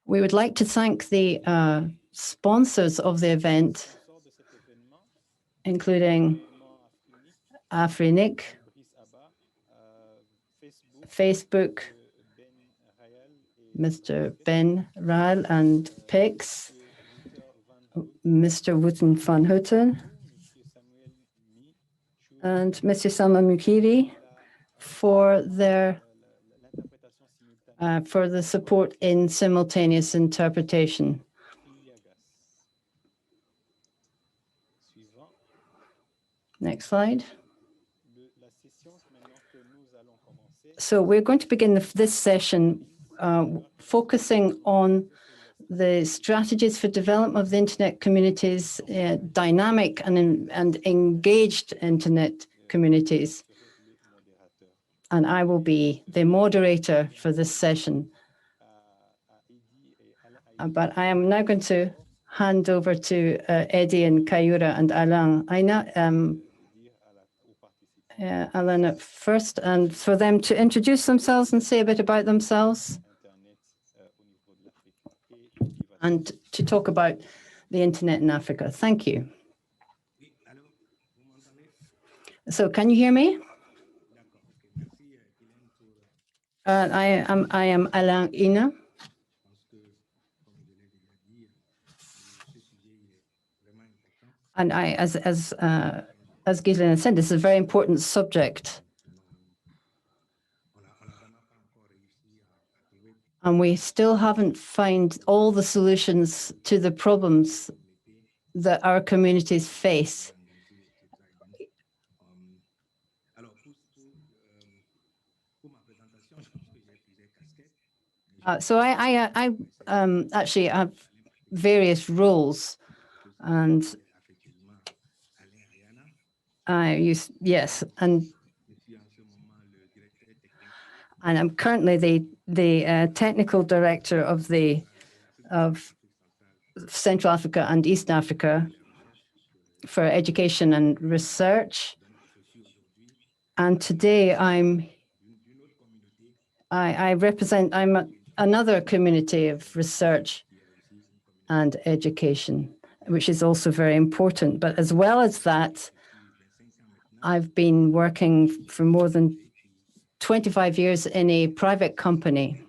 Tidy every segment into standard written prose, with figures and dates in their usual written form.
We would like to thank the sponsors of the event, including AFRINIC, Facebook, Mr. Ben Raal and PIX, Mr. Wooten van Houten, and Mr. Salma Mukiri for their for the support in simultaneous interpretation. Next slide. So we're going to begin this session focusing on the strategies for development of the internet communities, dynamic and engaged internet communities. And I will be the moderator for this session. But I am now going to hand over to Eddy and Kayihura and Alain. Aina, Alain at first, and for them to introduce themselves and say a bit about themselves, and to talk about the internet in Africa. Thank you. So can you hear me? I am Alain Aina. And as Ghislain said, this is a very important subject. And we still haven't found all the solutions to the problems that our communities face. So I actually have various roles, and I use, yes, and I'm currently the technical director of Central Africa and East Africa for education and research. And today I'm another community of research and education, which is also very important. But as well as that, I've been working for more than 25 years in a private company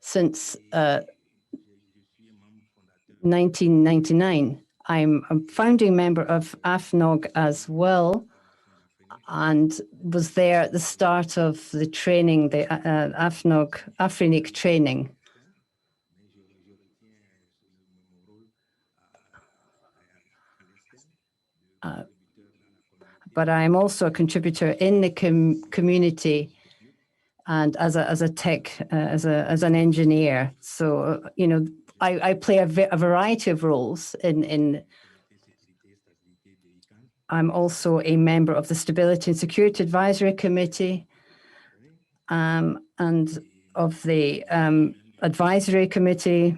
since 1999. I'm a founding member of AFNOG as well, and was there at the start of the training, the AFRINIC training. But I'm also a contributor in the community, and as an engineer. So you know, I play a variety of roles in. I'm also a member of the Stability and Security Advisory Committee, and of the Advisory Committee.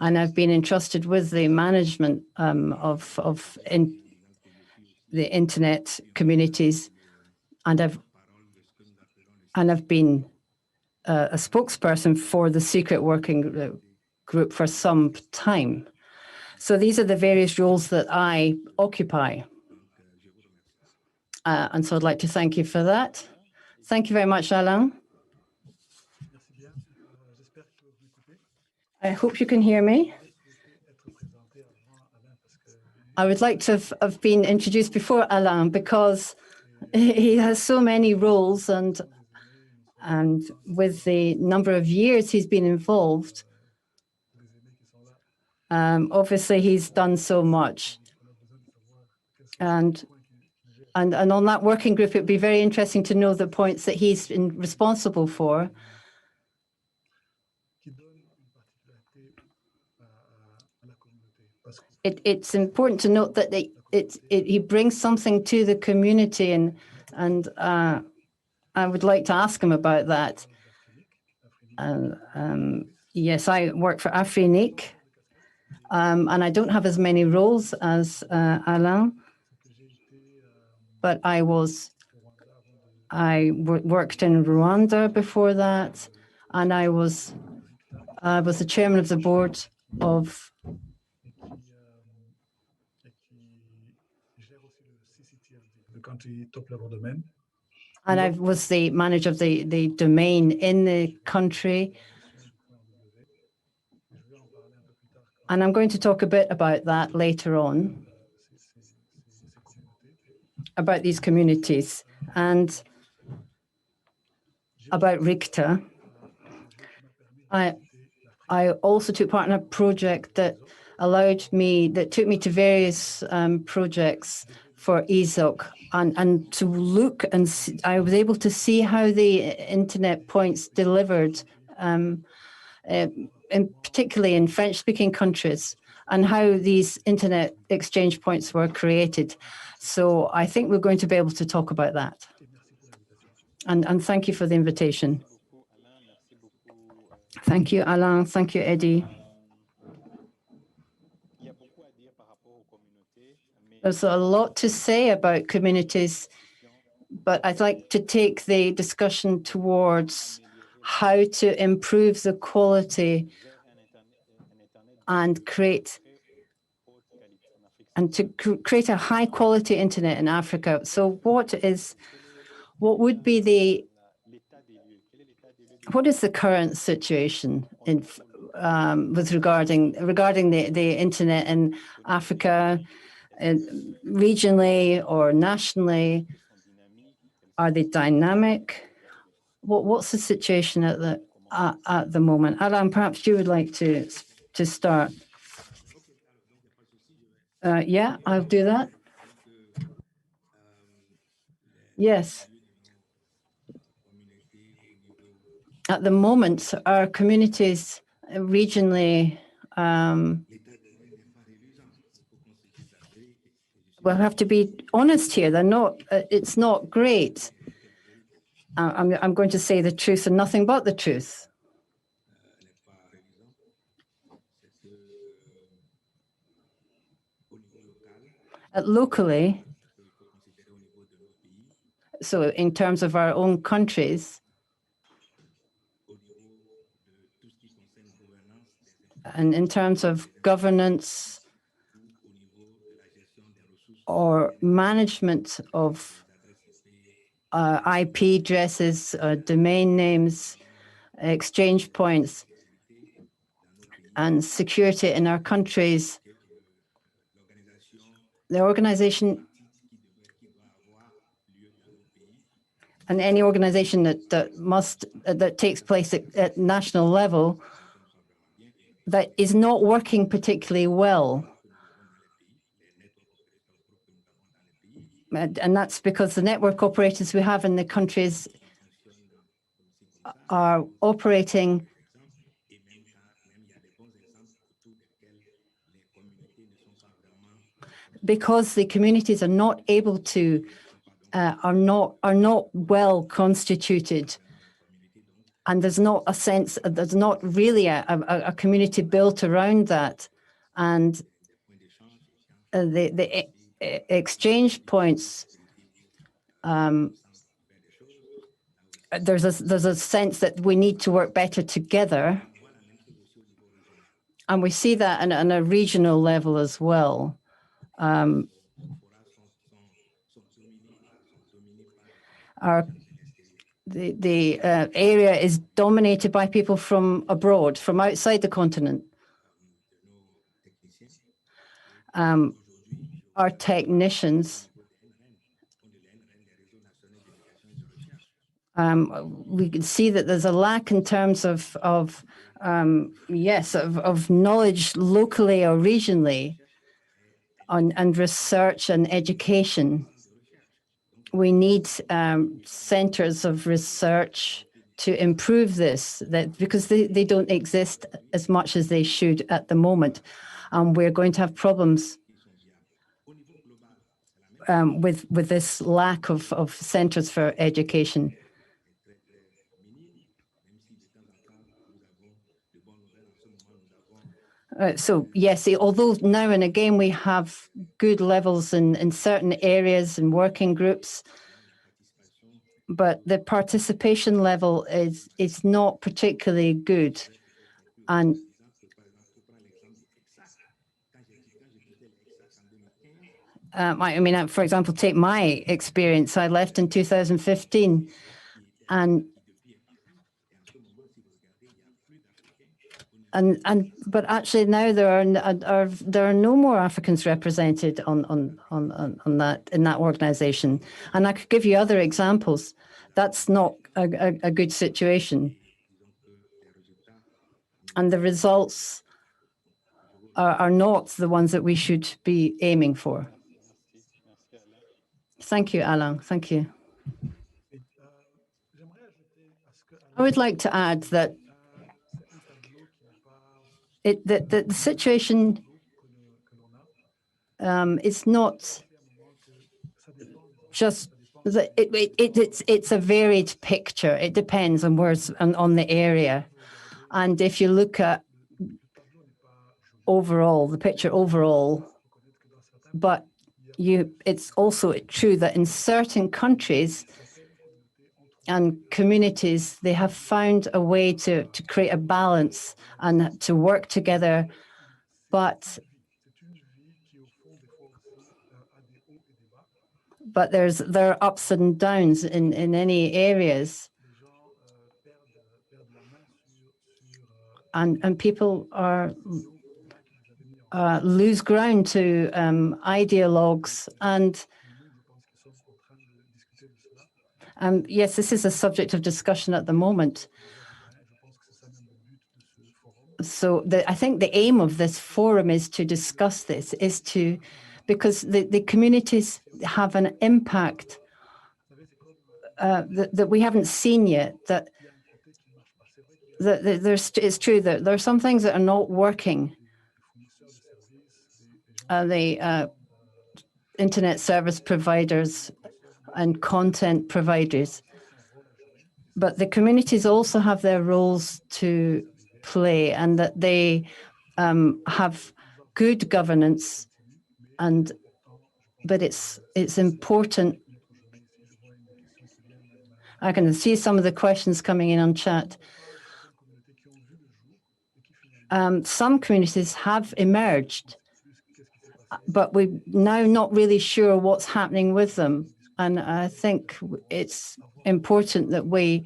And I've been entrusted with the management of the internet communities, and I've been a spokesperson for the secret working group for some time. So these are the various roles that I occupy. And so I'd like to thank you for that. Thank you very much, Alain. I hope you can hear me. I would like to have been introduced before Alain because he has so many roles, and with the number of years he's been involved, obviously he's done so much. And on that working group, it'd be very interesting to know the points that he's been responsible for. It's important to note that he brings something to the community, and I would like to ask him about that. Yes, I work for AFRINIC, and I don't have as many roles as Alain, but I was I worked in Rwanda before that, and I was the chairman of the board of the country top level domain. And I was the manager of the domain in the country. And I'm going to talk a bit about that later on, about these communities and about Richter. I also took part in a project that took me to various projects for ESOC and to look and see, I was able to see how the internet points delivered, particularly in French-speaking countries, and how these internet exchange points were created. So I think we're going to be able to talk about that. And thank you for the invitation. Thank you, Alain. Thank you, Eddy. There's a lot to say about communities, but I'd like to take the discussion towards how to improve the quality and to create a high quality internet in Africa. So what is the current situation in regarding the internet in Africa, regionally or nationally? Are they dynamic? What's the situation at the moment? Alain, perhaps you would like to start. Yeah, I'll do that. Yes. At the moment, our communities regionally, we'll have to be honest here. They're not. It's not great. I'm going to say the truth and nothing but the truth. Locally, so in terms of our own countries, and in terms of governance or management of IP addresses, domain names, exchange points, and security in our countries, the organization and any organization that takes place at national level that is not working particularly well. And that's because the network operators we have in the countries are operating because the communities are not able to, are not well constituted, and there's not a sense, there's not really a community built around that, and the exchange points. There's a sense that we need to work better together, and we see that on a regional level as well. The area is dominated by people from abroad, from outside the continent. Our technicians, we can see that there's a lack in terms of knowledge locally or regionally and research and education. We need centers of research to improve this, because they don't exist as much as they should at the moment. We're going to have problems with this lack of centers for education. So yes, although now and again we have good levels in certain areas and working groups, but the participation level is not particularly good. And I mean, for example, take my experience. I left in 2015, but actually now there are no more Africans represented on that in that organization. And I could give you other examples. That's not a good situation. And the results are not the ones that we should be aiming for. Thank you, Alain. Thank you. I would like to add that the situation is not just that it's a varied picture. It depends on where's on the area, and if you look at overall the picture overall, but it's also true that in certain countries and communities, they have found a way to create a balance and to work together, but there are ups and downs in any areas, and people lose ground to ideologues. And yes, this is a subject of discussion at the moment. So I think the aim of this forum is to discuss this, because the communities have an impact that we haven't seen yet. It's true that there are some things that are not working. The internet service providers and content providers, but the communities also have their roles to play, and that they have good governance. But it's important. I can see some of the questions coming in on chat. Some communities have emerged, but we're now not really sure what's happening with them. And I think it's important that we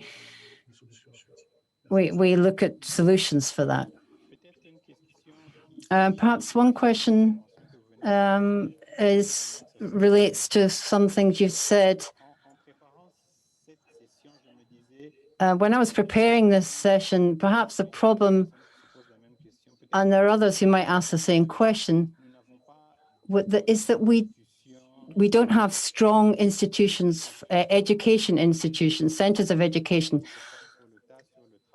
look at solutions for that. Perhaps one question relates to some things you've said. When I was preparing this session, perhaps the problem, and there are others who might ask the same question, is that we don't have strong institutions, education institutions, centers of education,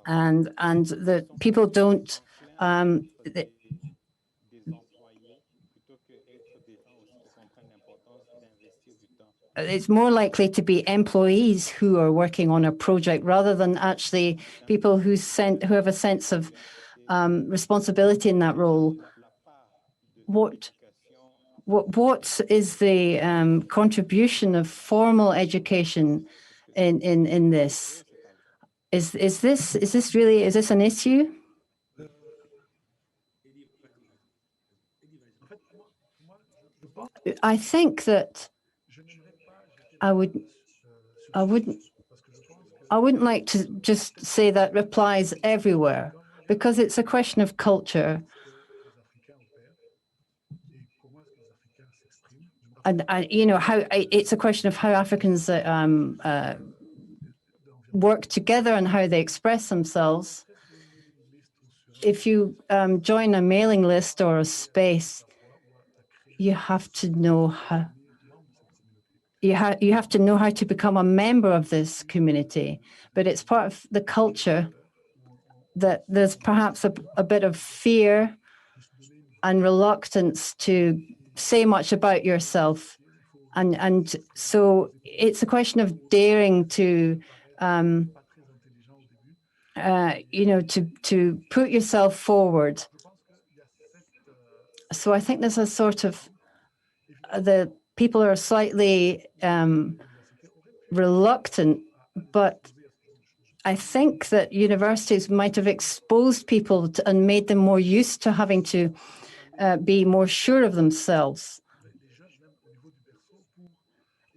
and the people don't. It's more likely to be employees who are working on a project rather than actually people who have a sense of responsibility in that role. What is the contribution of formal education in this? Is this an issue? I think that I wouldn't like to just say that applies everywhere, because it's a question of culture. And you know, how it's a question of how Africans work together and how they express themselves. If you join a mailing list or a space, you have to know how. You have to know how to become a member of this community, but it's part of the culture that there's perhaps a bit of fear and reluctance to say much about yourself, and so it's a question of daring to, you know, to put yourself forward. So I think there's a sort of people are slightly reluctant But I think that universities might have exposed people and made them more used to having to be more sure of themselves,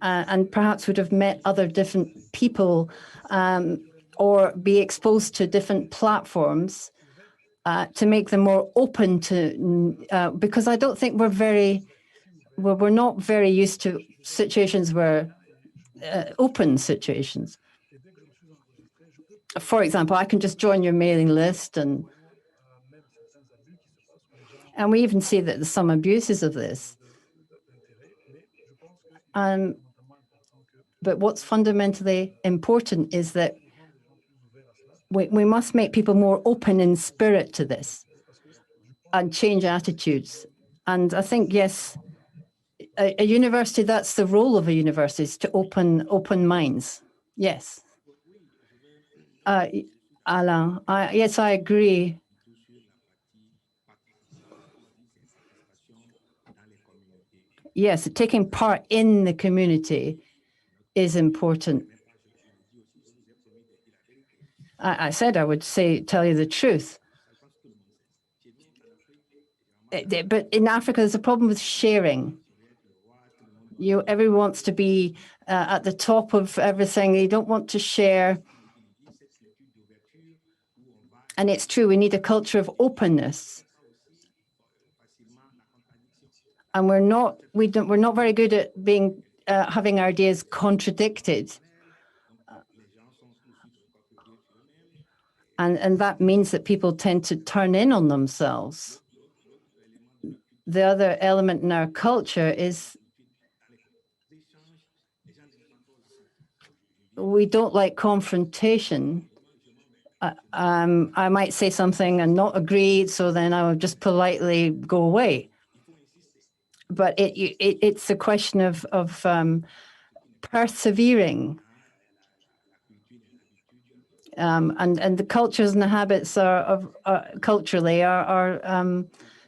and perhaps would have met other different people or be exposed to different platforms to make them more open to, because I don't think we're not very used to situations where open situations. For example, I can just join your mailing list, and we even see that there's some abuses of this. But what's fundamentally important is that we must make people more open in spirit to this and change attitudes. And I think, yes, a university, that's the role of a university, is to open minds. Yes. Alain, yes, I agree. Yes, taking part in the community is important. I said I would tell you the truth. But in Africa, there's a problem with sharing. Everyone wants to be at the top of everything. They don't want to share. And it's true, we need a culture of openness. And we're not very good at having our ideas contradicted. And that means that people tend to turn in on themselves. The other element in our culture is we don't like confrontation. I might say something and not agree, so then I will just politely go away. But it's a question of persevering. And the cultures and the habits culturally are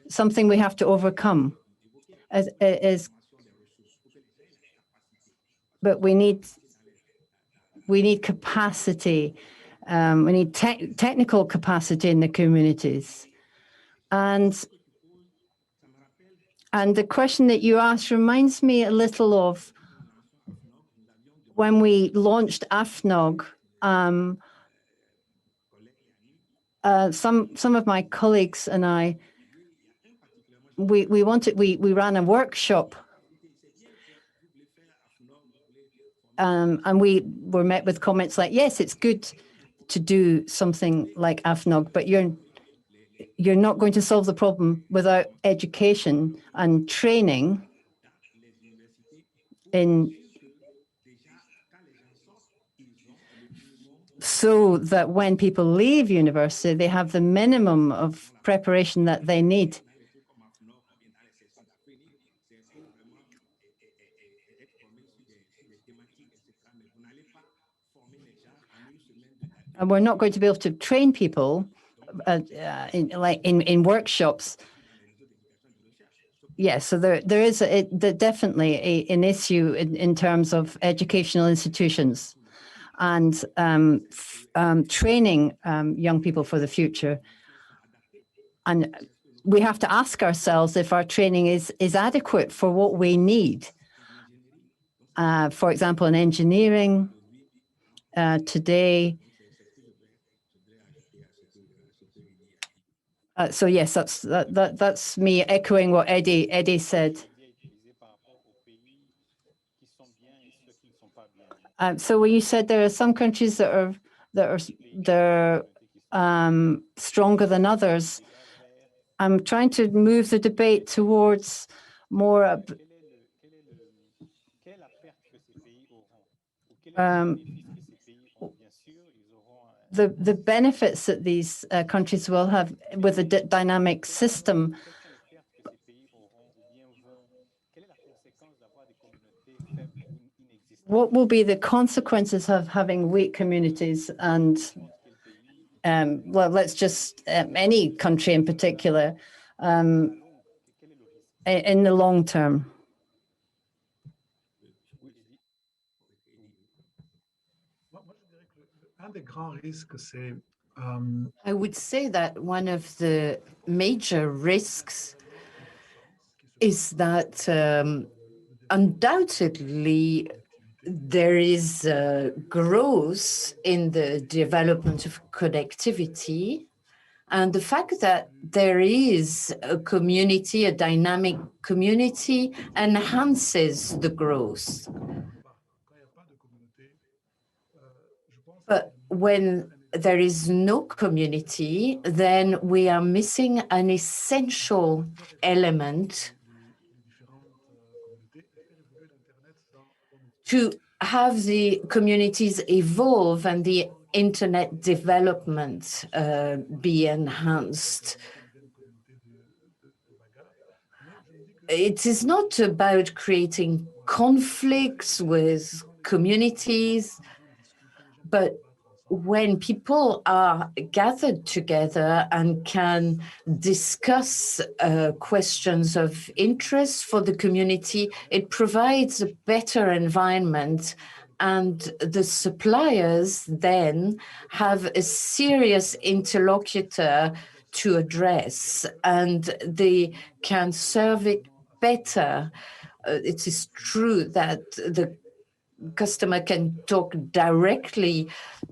something we have to overcome. But we need capacity. We need technical capacity in the communities. And the question that you asked reminds me a little of when we launched AFNOG. Some of my colleagues and I, we ran a workshop, and we were met with comments like, yes, it's good to do something like AFNOG, but you're not going to solve the problem without education and training so that when people leave university, they have the minimum of preparation that they need. And we're not going to be able to train people in workshops. Yes, so there is definitely an issue in terms of educational institutions and training young people for the future. And we have to ask ourselves if our training is adequate for what we need. For example, in engineering, today. So yes, that's me echoing what Eddy said. So when you said there are some countries that are stronger than others, I'm trying to move the debate towards more the benefits that these countries will have with a dynamic system. What will be the consequences of having weak communities and, well, let's just, any country in particular, in the long term? I would say that one of the major risks is that undoubtedly there is growth in the development of connectivity, and the fact that there is a community, a dynamic community, enhances the growth. But when there is no community, then we are missing an essential element to have the communities evolve and the internet development be enhanced. It is not about creating conflicts with communities, but when people are gathered together and can discuss questions of interest for the community, it provides a better environment, and the suppliers then have a serious interlocutor to address, and they can serve it better. It is true that the customer can talk directly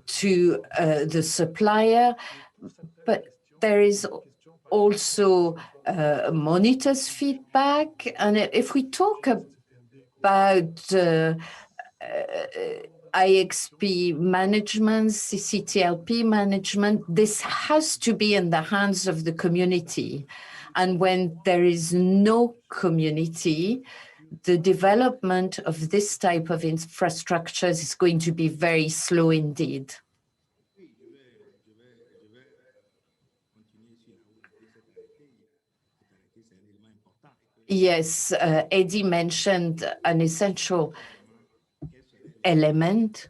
to the supplier, but there is also monitor's feedback. And if we talk about IXP management, CCTLP management, this has to be in the hands of the community. And when there is no community, the development of this type of infrastructures is going to be very slow indeed. Yes, Eddy mentioned an essential element.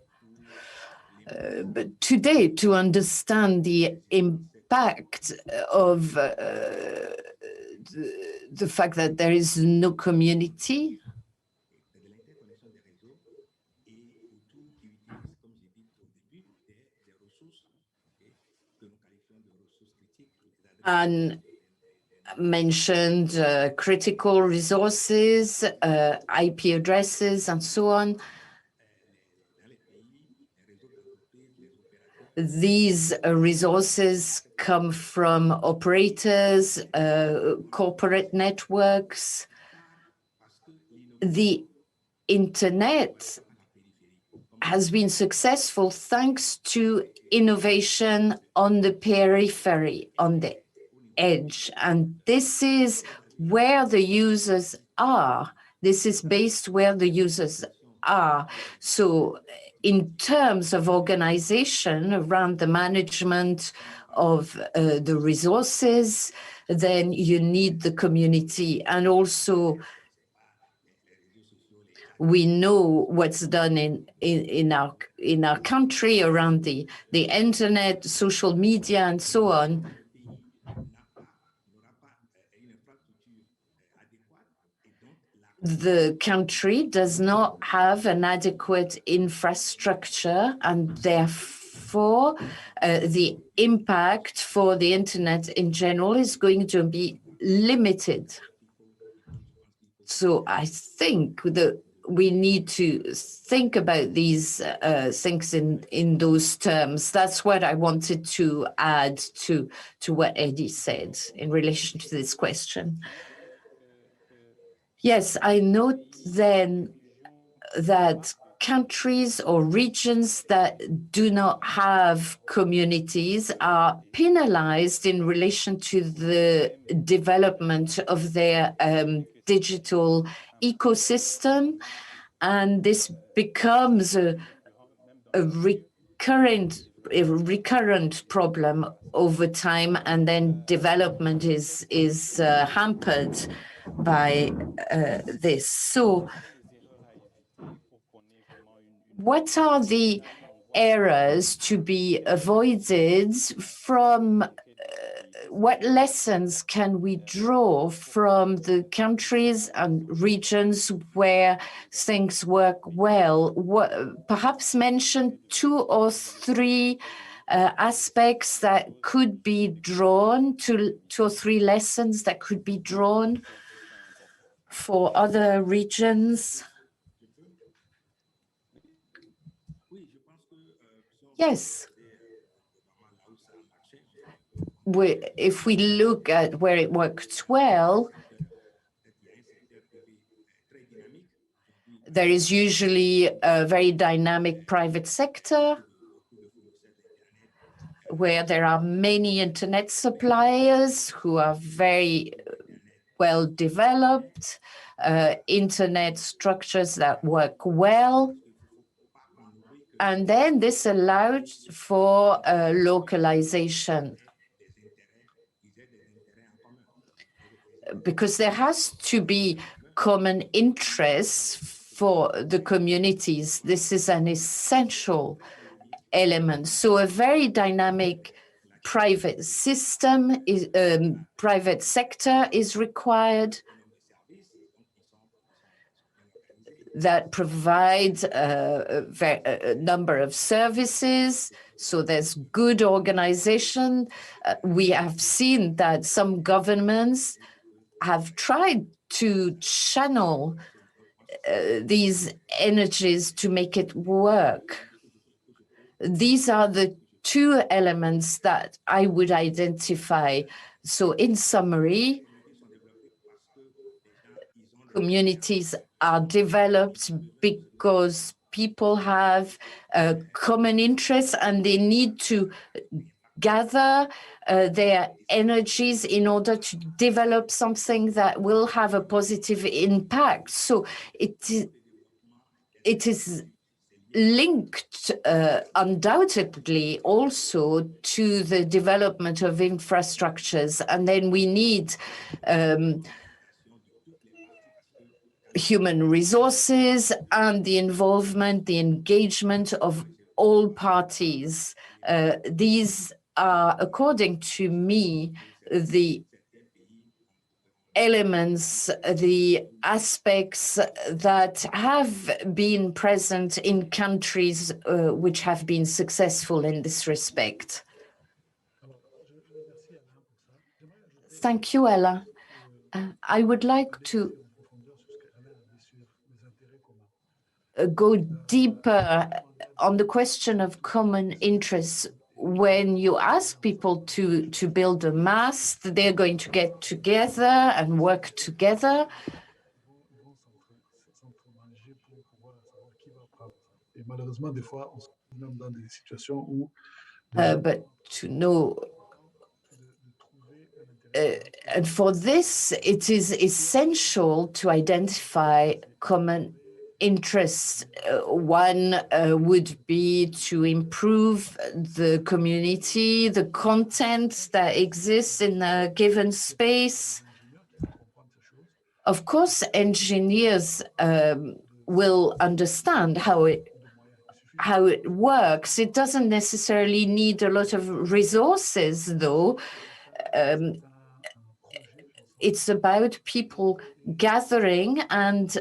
But today, to understand the impact of the fact that there is no community, and mentioned critical resources, IP addresses, and so on. These resources come from operators, corporate networks. The internet has been successful thanks to innovation on the periphery, on the edge. And this is where the users are. This is based where the users are. So in terms of organization around the management of the resources, then you need the community. And also, we know what's done in our country around the internet, social media, and so on. The country does not have an adequate infrastructure, and therefore the impact for the internet in general is going to be limited. So I think that we need to think about these things in those terms. That's what I wanted to add to what Eddy said in relation to this question. Yes, I note then that countries or regions that do not have communities are penalized in relation to the development of their digital ecosystem, and this becomes a recurrent problem over time, and then development is hampered by this. So what are the errors to be avoided from what lessons can we draw from the countries and regions where things work well? Perhaps mention 2 or 3 aspects that could be drawn, 2 or 3 lessons that could be drawn for other regions. Yes. If we look at where it works well, there is usually a very dynamic private sector where there are many internet suppliers who are very well developed, internet structures that work well. And then this allowed for localization, because there has to be common interests for the communities. This is an essential element. So a very dynamic private system, private sector is required that provides a number of services. So there's good organization. We have seen that some governments have tried to channel these energies to make it work. These are the 2 elements that I would identify. So in summary, communities are developed because people have common interests and they need to gather their energies in order to develop something that will have a positive impact. So it is linked undoubtedly also to the development of infrastructures. And then we need human resources and the involvement, the engagement of all parties. These are, according to me, the elements, the aspects that have been present in countries which have been successful in this respect. Thank you, Alain. I would like to go deeper on the question of common interests. When you ask people to build a mast, they're going to get together and work together. But to know, and for this, it is essential to identify common interests. One would be to improve the community, the content that exists in a given space. Of course, engineers will understand how it works. It doesn't necessarily need a lot of resources, though. It's about people gathering and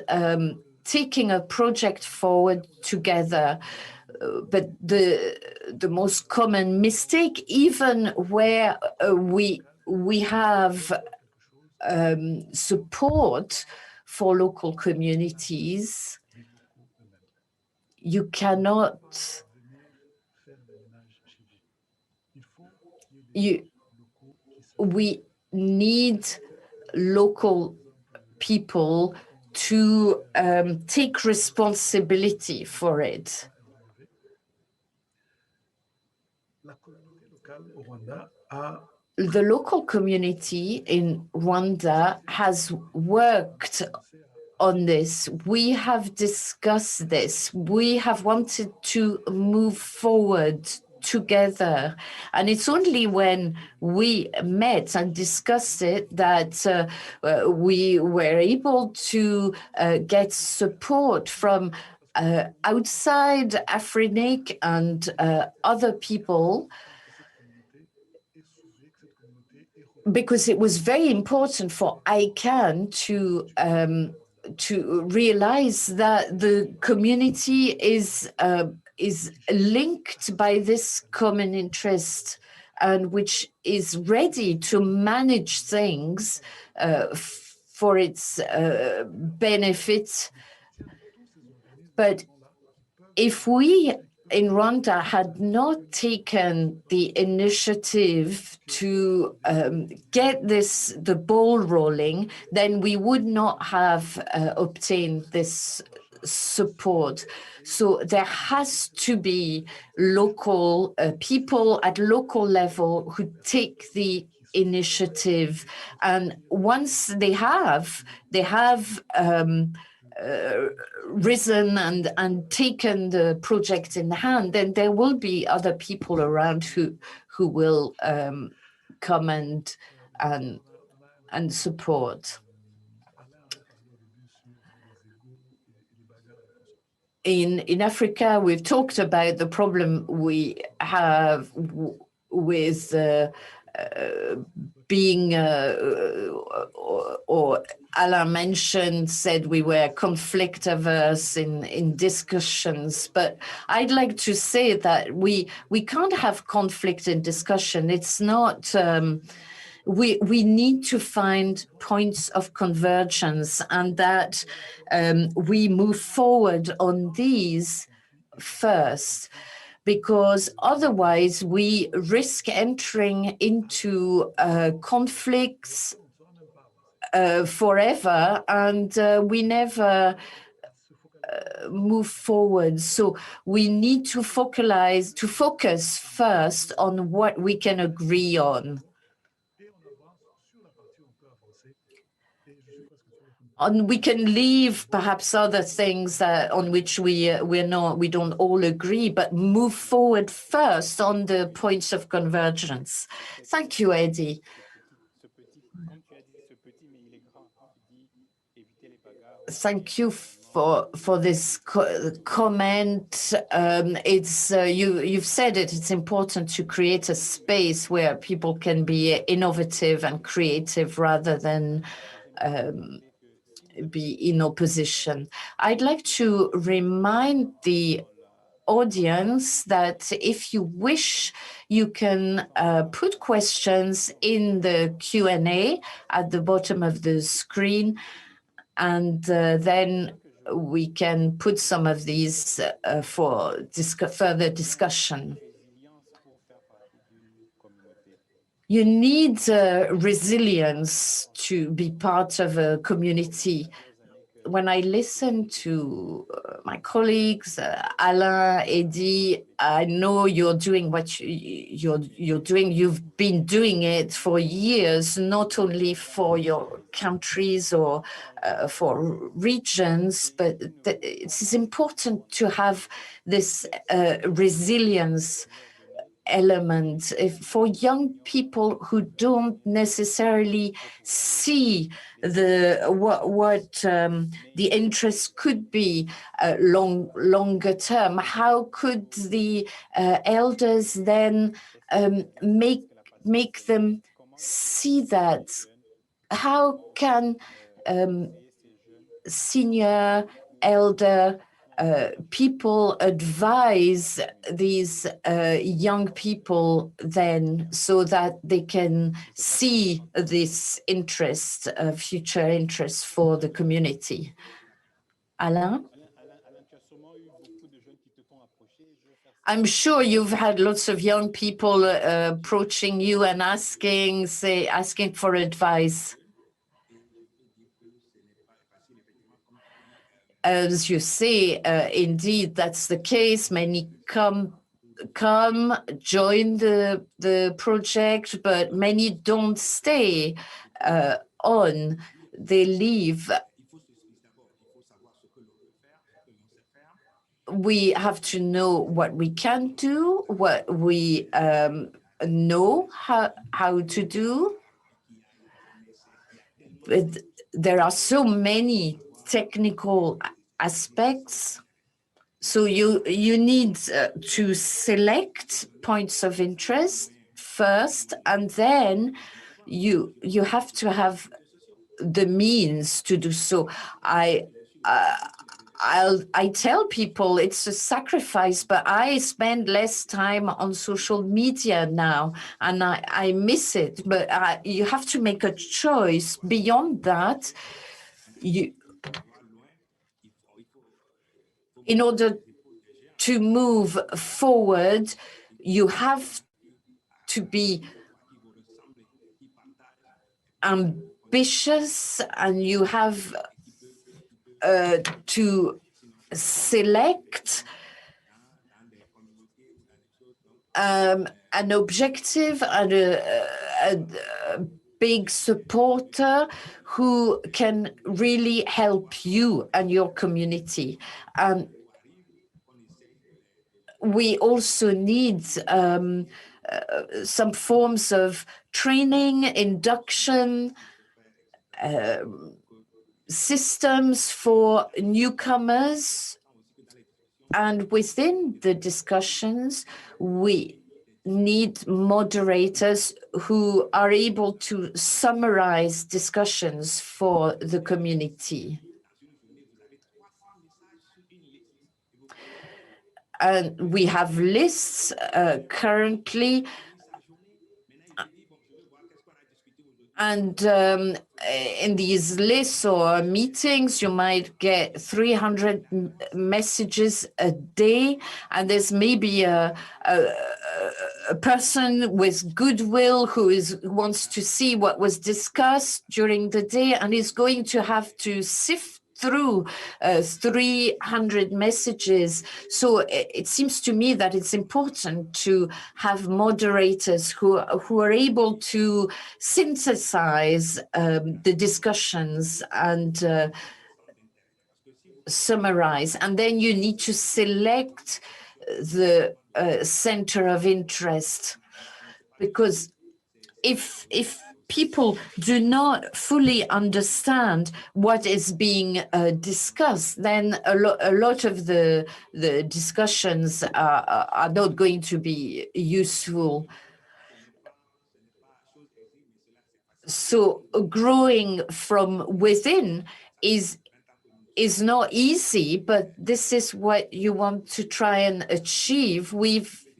taking a project forward together. But the most common mistake, even where we have support for local communities, you cannot, we need local people to take responsibility for it. The local community in Rwanda has worked on this. We have discussed this. We have wanted to move forward together. And it's only when we met and discussed it that we were able to get support from outside AFRINIC and other people because it was very important for ICANN to realize that the community is linked by this common interest, and which is ready to manage things for its benefit. But if we in Rwanda had not taken the initiative to get the ball rolling, then we would not have obtained this support. So there has to be local people at local level who take the initiative, and once they have risen and taken the project in hand, then there will be other people around who will come and support. In Africa, we've talked about the problem we have with being, or Alain said we were conflict averse in discussions, but I'd like to say that we can't have conflict in discussion. It's not, we need to find points of convergence, and that we move forward on these first, because otherwise we risk entering into conflicts forever, and we never move forward. So we need to focus first on what we can agree on. And we can leave perhaps other things on which we don't all agree, but move forward first on the points of convergence. Thank you, Eddy. Thank you for this comment. It's you've said it. It's important to create a space where people can be innovative and creative rather than be in opposition. I'd like to remind the audience that if you wish, you can put questions in the Q&A at the bottom of the screen, and then we can put some of these for further discussion. You need resilience to be part of a community. When I listen to my colleagues, Alain, Eddy, I know you're doing what you're doing. You've been doing it for years, not only for your countries or for regions, but it's important to have this resilience element for young people who don't necessarily see what the interest could be longer term. How could the elders then make them see that? How can senior, elder people advise these young people then, so that they can see this interest, future interest for the community? Alain? I'm sure you've had lots of young people approaching you and asking for advice. As you say, indeed, that's the case. Many come, join the project, but many don't stay on. They leave. We have to know what we can do, what we know how to do. But there are so many technical aspects. So you need to select points of interest first, and then you have to have the means to do so. I tell people it's a sacrifice, but I spend less time on social media now, and I miss it. But you have to make a choice. Beyond that, in order to move forward, you have to be ambitious, and you have to select an objective and a big supporter who can really help you and your community. We also need some forms of training, induction, systems for newcomers. And within the discussions, we need moderators who are able to summarize discussions for the community. And we have lists currently. And in these lists or meetings, you might get 300 messages a day, and there's maybe a person with goodwill who wants to see what was discussed during the day, and is going to have to sift through 300 messages. So it seems to me that it's important to have moderators who are able to synthesize the discussions and summarize. And then you need to select the center of interest, because if people do not fully understand what is being discussed, then a lot of the discussions are not going to be useful. So growing from within is not easy, but this is what you want to try and achieve.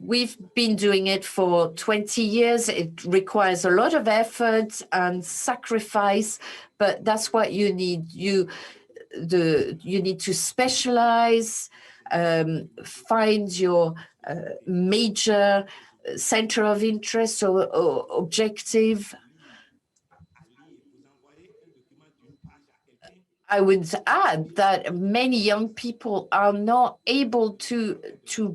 We've been doing it for 20 years. It requires a lot of effort and sacrifice, but that's what you need. You need to specialize, find your major center of interest or objective. I would add that many young people are not able to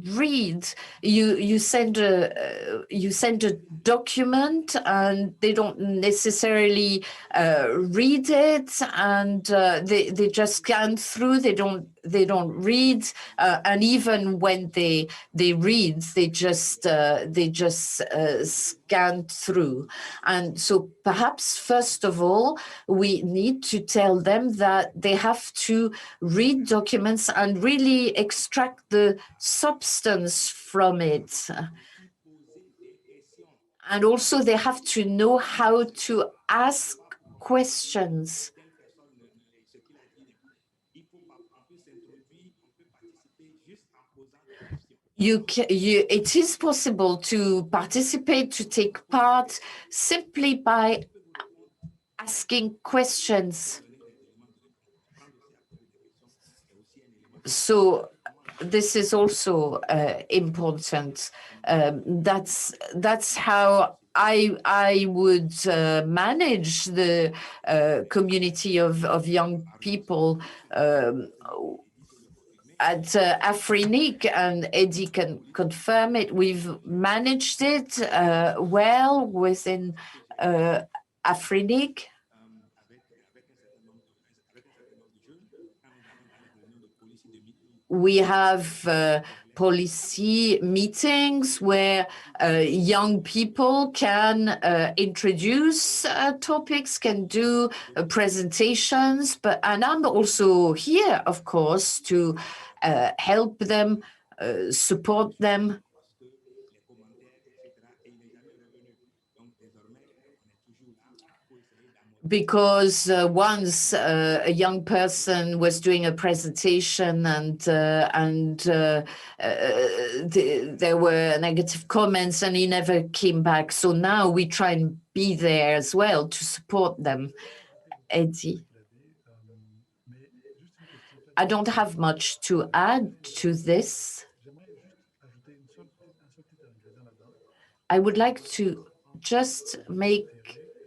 read. You send a document and they don't necessarily read it, and they just scan through. They don't read, and even when they read, they just scan through. And so perhaps first of all, we need to tell them that they have to read documents and really extract the substance from it. And also they have to know how to ask questions. It is possible to participate, to take part simply by asking questions. So this is also important. That's how I would manage the community of young people at AFRINIC, and Eddy can confirm it. We've managed it well within AFRINIC. We have policy meetings where young people can introduce topics, can do presentations, and I'm also here, of course, to help them, support them. because once a young person was doing a presentation and there were negative comments and he never came back. So now we try and be there as well to support them. Eddy. I don't have much to add to this. I would like to just make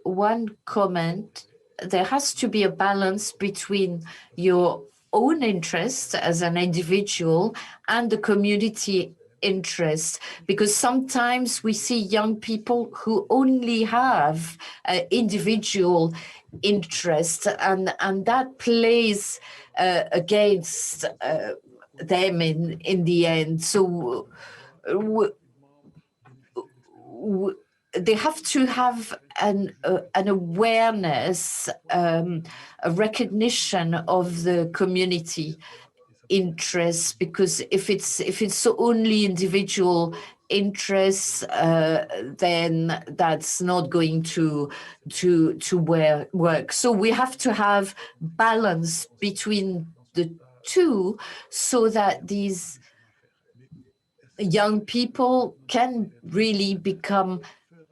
one comment. There has to be a balance between your own interest as an individual and the community interest, because sometimes we see young people who only have individual interest, and that plays against them in the end. So they have to have an awareness, a recognition of the community interests, because if it's only individual interests, then that's not going to work. So we have to have balance between the two, so that these young people can really become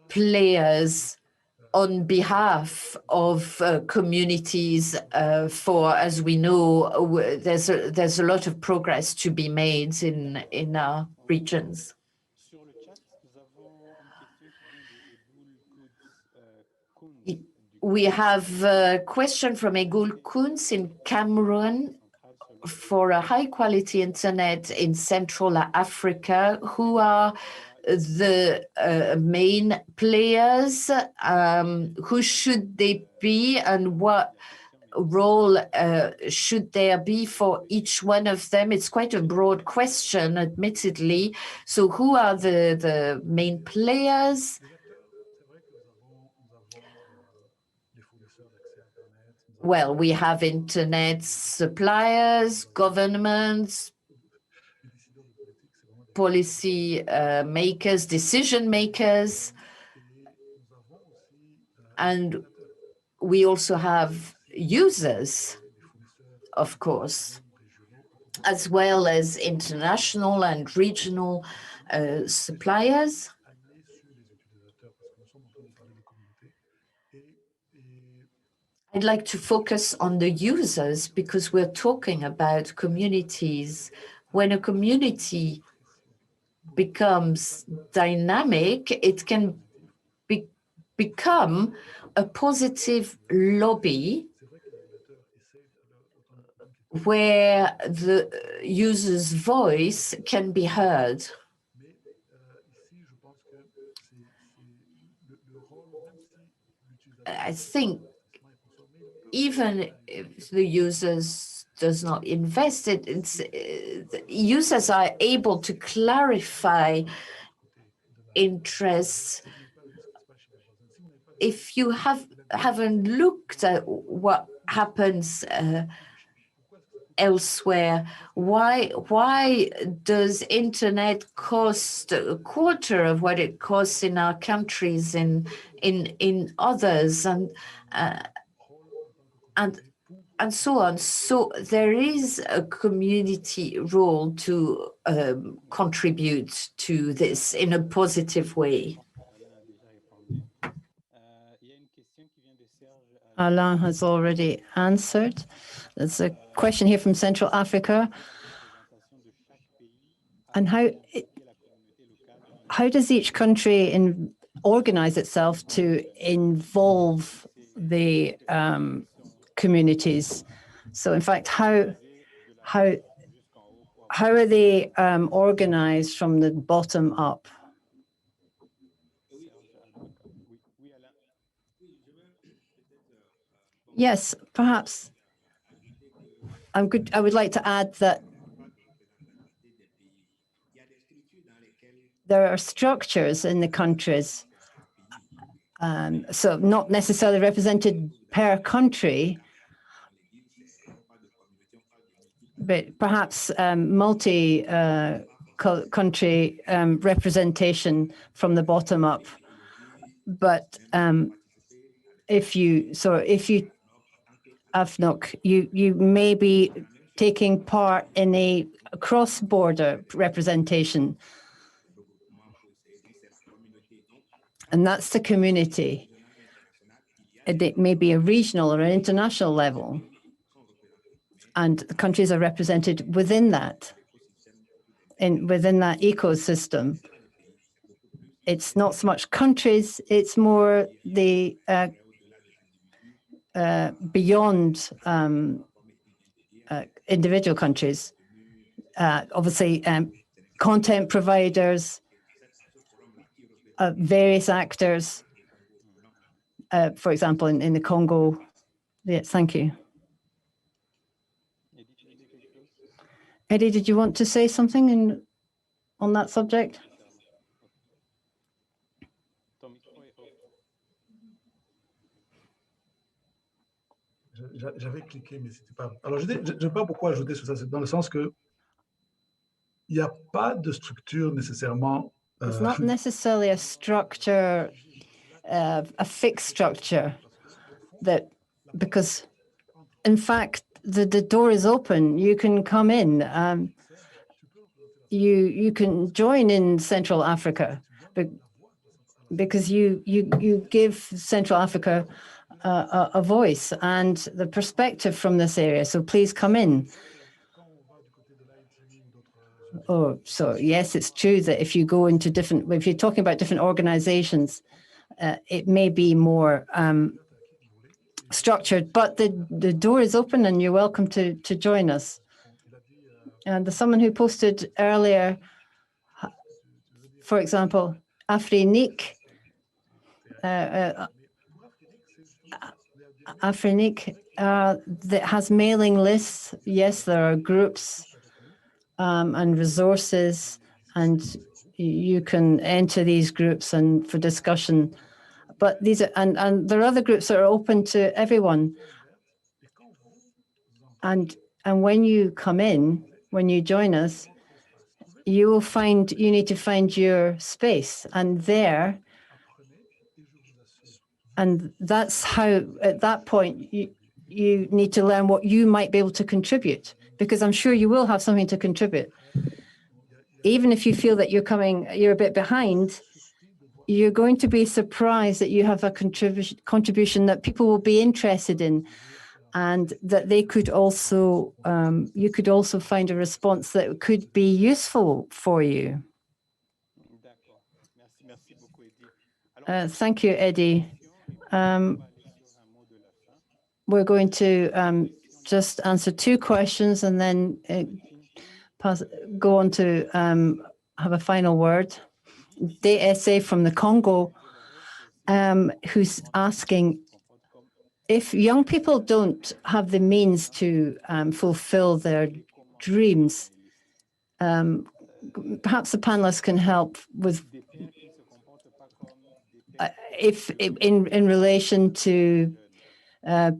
players on behalf of communities. For, as we know, there's a lot of progress to be made in our regions. We have a question from Egul Kunz in Cameroon. For a high-quality internet in Central Africa, who are the main players? Who should they be, and what role should there be for each one of them? It's quite a broad question, admittedly. So who are the main players? Well, we have internet suppliers, governments, policy makers, decision makers, and we also have users, of course, as well as international and regional suppliers. I'd like to focus on the users, because we're talking about communities. When a community becomes dynamic, it can become a positive lobby where the user's voice can be heard. I think even if the users does not invest, the users are able to clarify interests. If you haven't looked at what happens elsewhere, why does internet cost a quarter of what it costs in our countries, in others, and so on? So there is a community role to contribute to this in a positive way. Alain has already answered. There's a question here from Central Africa. And how does each country organize itself to involve the communities? So in fact, how are they organized from the bottom up? Yes, perhaps. I would like to add that there are structures in the countries, so not necessarily represented per country, but perhaps multi-country representation from the bottom up. But if you AFRINIC, you may be taking part in a cross-border representation. And that's the community. It may be a regional or an international level. And the countries are represented within that, within that ecosystem. It's not so much countries, it's more the beyond individual countries. Obviously, content providers, various actors, for example, in the Congo. Yes, thank you. Eddy, did you want to say something on that subject? J'avais cliqué, mais c'était pas... Alors, je ne sais pas pourquoi ajouter sur ça, c'est dans le sens que il n'y a pas de structure nécessairement... It's not necessarily a structure, a fixed structure, because, in fact, the door is open. You can come in. You can join in Central Africa, because you give Central Africa a voice and the perspective from this area. So please come in. Oh, so yes, it's true that if you go into different, if you're talking about different organizations, it may be more structured, but the door is open and you're welcome to join us. And there's someone who posted earlier, for example, AFRINIC, AFRINIC that has mailing lists. Yes, there are groups and resources, and you can enter these groups and for discussion. But these are, and there are other groups that are open to everyone. And when you come in, when you join us, you will find, you need to find your space, and there, and that's how, at that point, you need to learn what you might be able to contribute, because I'm sure you will have something to contribute. Even if you feel that you're a bit behind, you're going to be surprised that you have a contribution that people will be interested in, and that they could also, you could also find a response that could be useful for you. Thank you, Eddy. We're going to just answer 2 questions and then go on to have a final word. DSA from the Congo, who's asking, if young people don't have the means to fulfill their dreams, perhaps the panelists can help with, if in relation to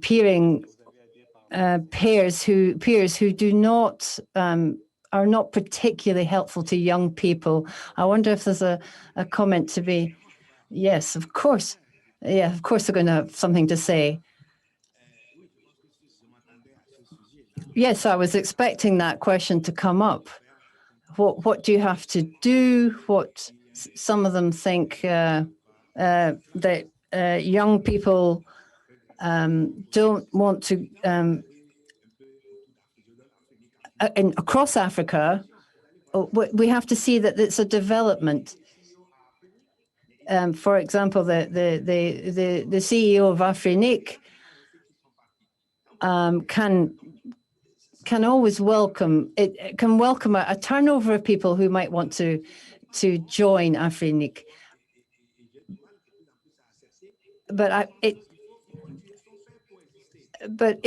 peers who do not are not particularly helpful to young people. I wonder if there's a comment to be. Yes, of course. Yeah, of course they're going to have something to say. Yes, I was expecting that question to come up. What do you have to do? What some of them think that young people don't want to, across Africa, we have to see that it's a development. For example, the CEO of AFRINIC can always welcome, it can welcome a turnover of people who might want to join AFRINIC. But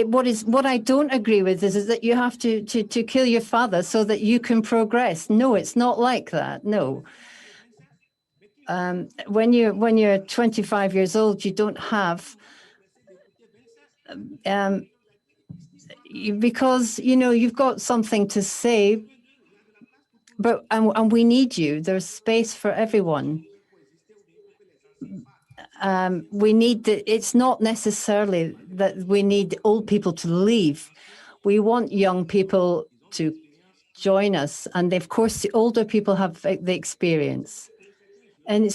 what I don't agree with is that you have to kill your father so that you can progress. No, it's not like that. No. When you're 25 years old, you don't have because you've got something to say, but and we need you. There's space for everyone. it's not necessarily that we need old people to leave. We want young people to join us. And of course, the older people have the experience. And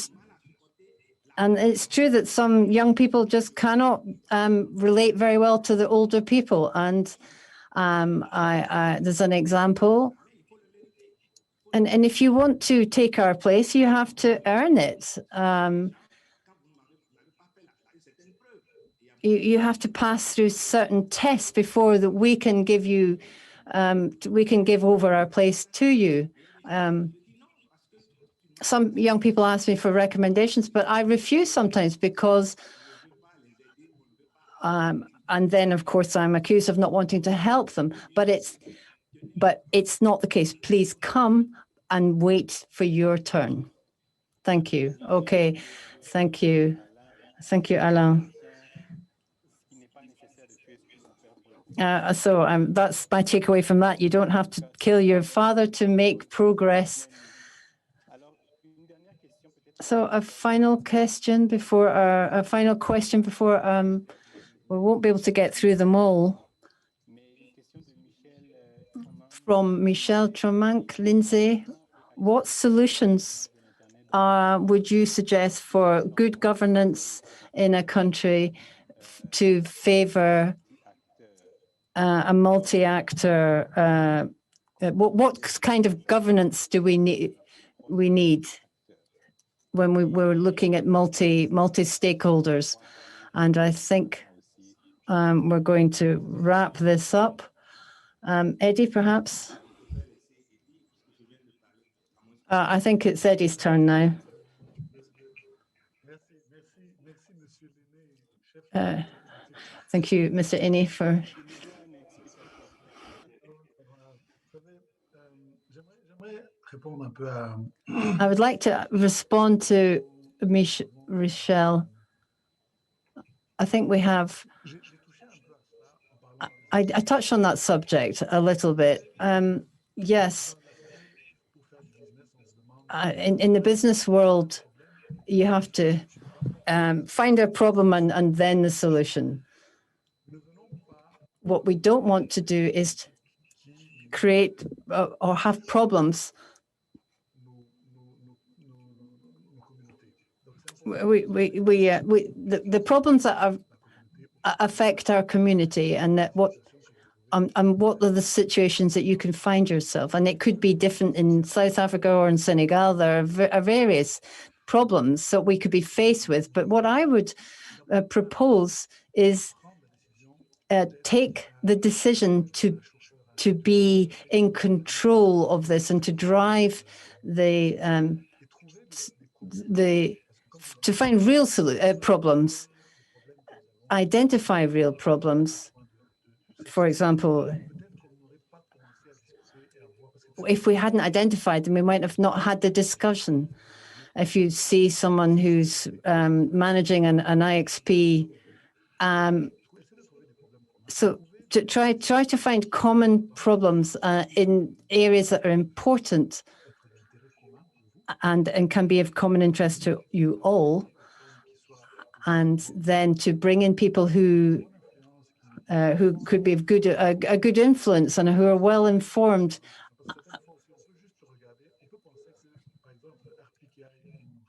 it's true that some young people just cannot relate very well to the older people. And there's an example. And if you want to take our place, you have to earn it. You have to pass through certain tests before that we can give you, we can give over our place to you. Some young people ask me for recommendations, but I refuse sometimes because, and then of course I'm accused of not wanting to help them. But it's not the case. Please come and wait for your turn. Thank you. Okay. Thank you. Thank you, Alain. So that's my takeaway from that. You don't have to kill your father to make progress. So a final question before we won't be able to get through them all. From Michel Tromank, Lindsay, what solutions would you suggest for good governance in a country to favor a multi-actor? What kind of governance do we need when we're looking at multi-stakeholders? And I think we're going to wrap this up. Eddy, perhaps? I think it's Eddy's turn now. Thank you, Mr. Aina, for... I would like to respond to Michel. I think we have... I touched on that subject a little bit. Yes. In the business world, you have to find a problem and then the solution. What we don't want to do is create or have problems. The problems that affect our community, and that what are the situations that you can find yourself, and it could be different in South Africa or in Senegal. There are various problems that we could be faced with. But what I would propose is take the decision to be in control of this and to drive to find real problems, identify real problems. For example, if we hadn't identified them, we might have not had the discussion. If you see someone who's managing an IXP, so to try to find common problems in areas that are important and can be of common interest to you all, and then to bring in people who could be of a good influence and who are well informed.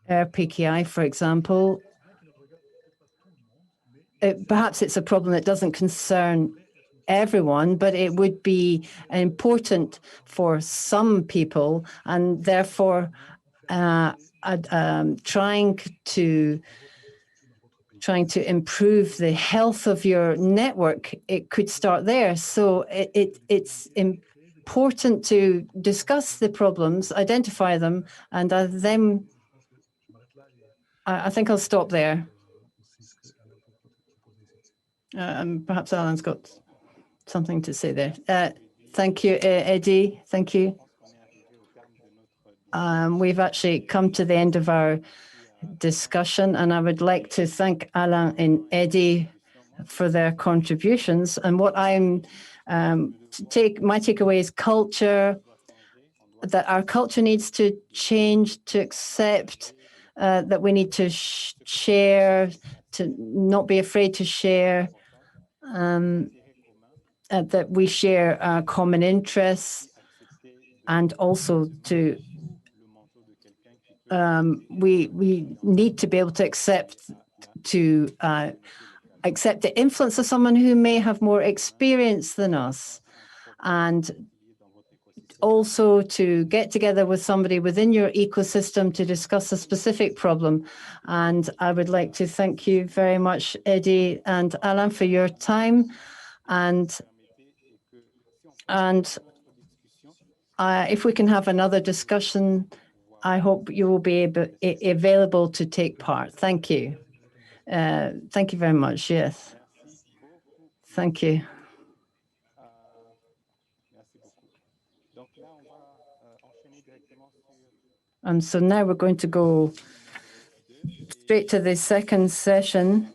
RPKI, for example, perhaps it's a problem that doesn't concern everyone, but it would be important for some people, and therefore trying to improve the health of your network, it could start there. So it's important to discuss the problems, identify them, and then I think I'll stop there. Perhaps Alain's got something to say there. Thank you, Eddy. Thank you. We've actually come to the end of our discussion, and I would like to thank Alain and Eddy for their contributions. And what my takeaway is culture, that our culture needs to change to accept that we need to share, to not be afraid to share, that we share common interests, and also to we need to be able to accept the influence of someone who may have more experience than us, and also to get together with somebody within your ecosystem to discuss a specific problem. And I would like to thank you very much, Eddy and Alain, for your time. And if we can have another discussion, I hope you will be available to take part. Thank you. Thank you very much. Yes. Thank you. And so now we're going to go straight to the second session.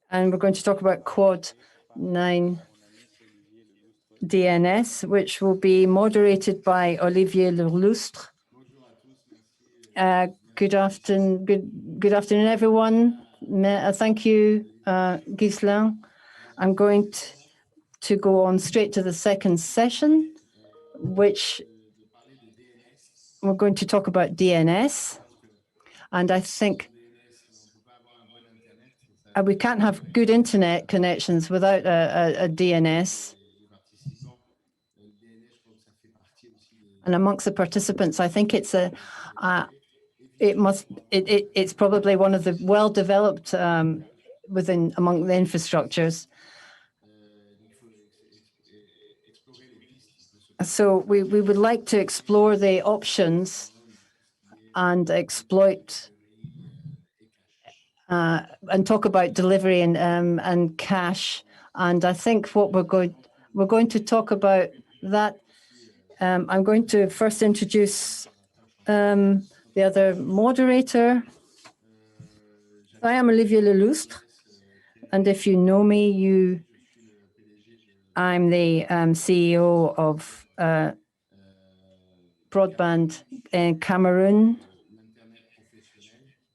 And we're going to talk about Quad 9 DNS, which will be moderated by Olivier Leloustre. Good afternoon, everyone. Thank you, Ghislain. I'm going to go on straight to the second session, which we're going to talk about DNS. And I think we can't have good internet connections without a DNS. And amongst the participants, I think it's it's probably one of the well-developed among the infrastructures. So we would like to explore the options and exploit and talk about delivery and cache. And I think what we're going to talk about that. I'm going to first introduce the other moderator. I am Olivier Leloustre, and if you know me, I'm the CEO of broadband in Cameroon,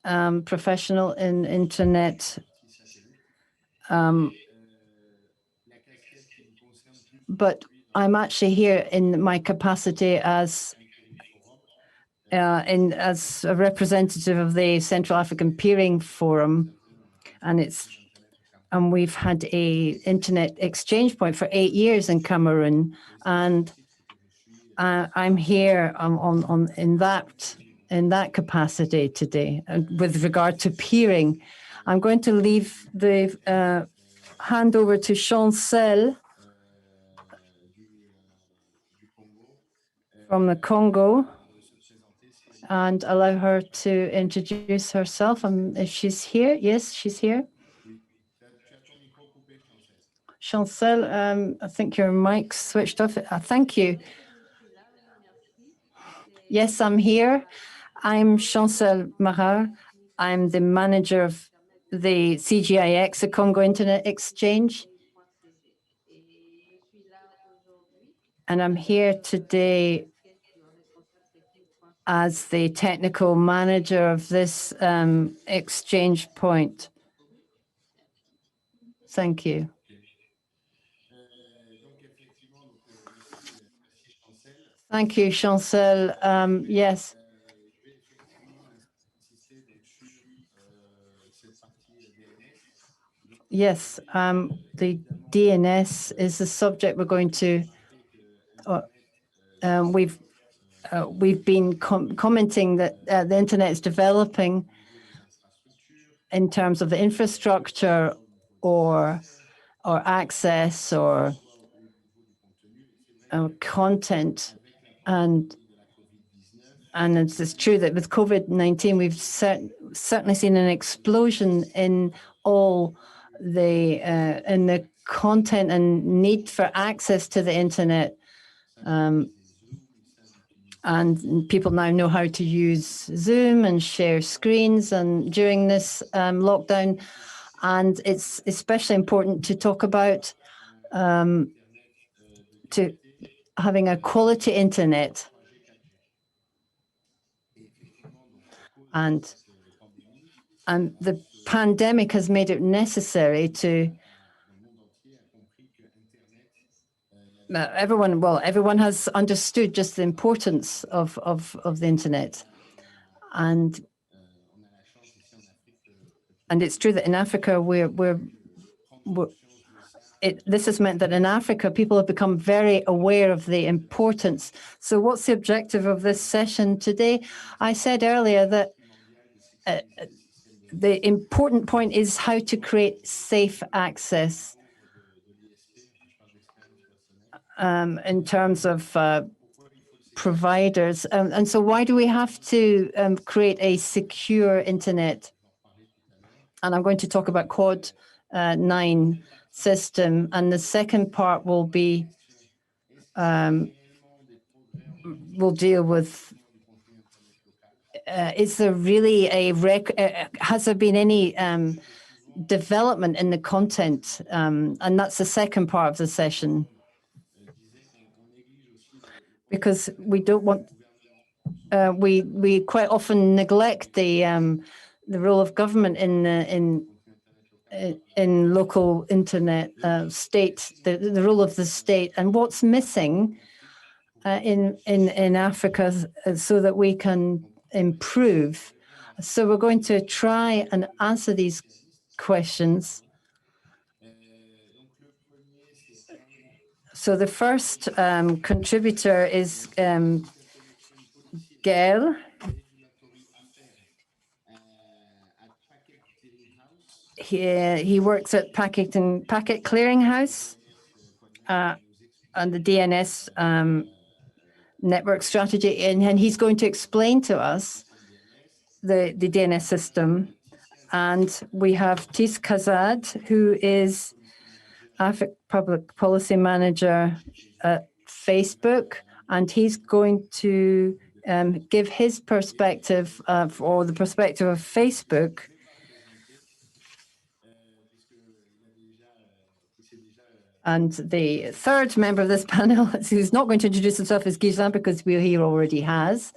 professional in internet. But I'm actually here in my capacity as a representative of the Central African Peering Forum, and we've had a internet exchange point for 8 years in Cameroon, and I'm here in that capacity today. And with regard to peering, I'm going to leave the hand over to Chancel from the Congo, and allow her to introduce herself. If she's here, yes, she's here. Chancel, I think your mic's switched off. Thank you. Yes, I'm here. I'm Chancel Marat. I'm the manager of the CGIX, the Congo Internet Exchange. And I'm here today as the technical manager of this exchange point. Thank you. Thank you, Chancel. Yes. Yes, the DNS is the subject we're going to. We've been commenting that the internet is developing in terms of the infrastructure or access or content, and it's true that with COVID-19 we've certainly seen an explosion in all the content and need for access to the internet. And people now know how to use Zoom and share screens and during this lockdown. And it's especially important to talk about to having a quality internet. And the pandemic has made it necessary to everyone has understood just the importance of the internet. And it's true that in Africa, this has meant that in Africa, people have become very aware of the importance. So what's the objective of this session today? I said earlier that the important point is how to create safe access in terms of providers. And so why do we have to create a secure internet? And I'm going to talk about Quad 9 system. And the second part will be, we'll deal with, is there really has there been any development in the content? And that's the second part of the session. Because we don't want, we quite often neglect the role of government in local internet state, the role of the state, and what's missing in Africa so that we can improve. So we're going to try and answer these questions. So the first contributor is Gael. He works at Packet Clearinghouse and the DNS network strategy, and he's going to explain to us the DNS system. And we have Thys Kazad, who is Public Policy Manager at Facebook, and he's going to give his perspective or the perspective of Facebook. And the third member of this panel, who's not going to introduce himself, is Ghislain, because he already has.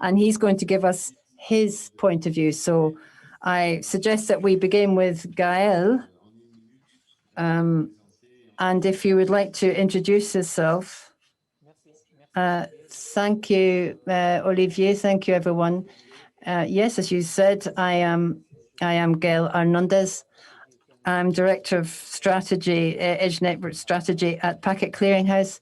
And he's going to give us his point of view. So I suggest that we begin with Gael. And if you would like to introduce yourself. Thank you, Olivier. Thank you, everyone. Yes, as you said, I am Gael Hernandez. I'm Director of Strategy, Edge Network Strategy at Packet Clearinghouse.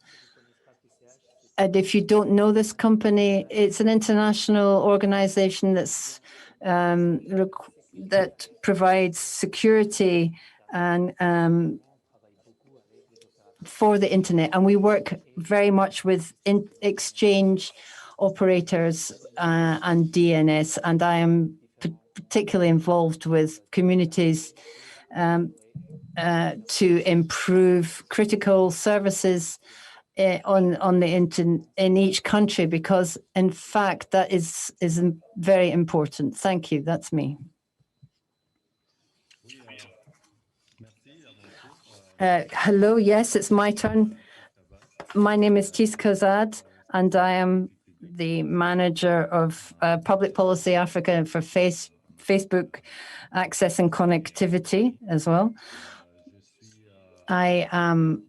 And if you don't know this company, it's an international organization that's that provides security and for the internet. And we work very much with exchange operators and DNS. And I am particularly involved with communities to improve critical services on the internet in each country, because in fact that is very important. Thank you. That's me. Hello. Yes, it's my turn. My name is Thys Kazad, and I am the manager of Public Policy Africa for Facebook Access and Connectivity as well. I'm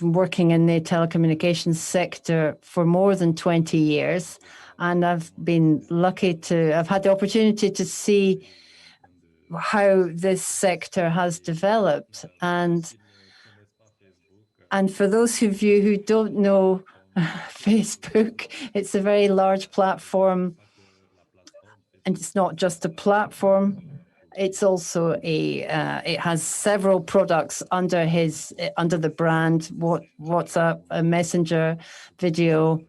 working in the telecommunications sector for more than 20 years, and I've been lucky I've had the opportunity to see how this sector has developed. And for those of you who don't know Facebook, it's a very large platform, and it's not just a platform. It's also it has several products under the brand WhatsApp, a Messenger, video.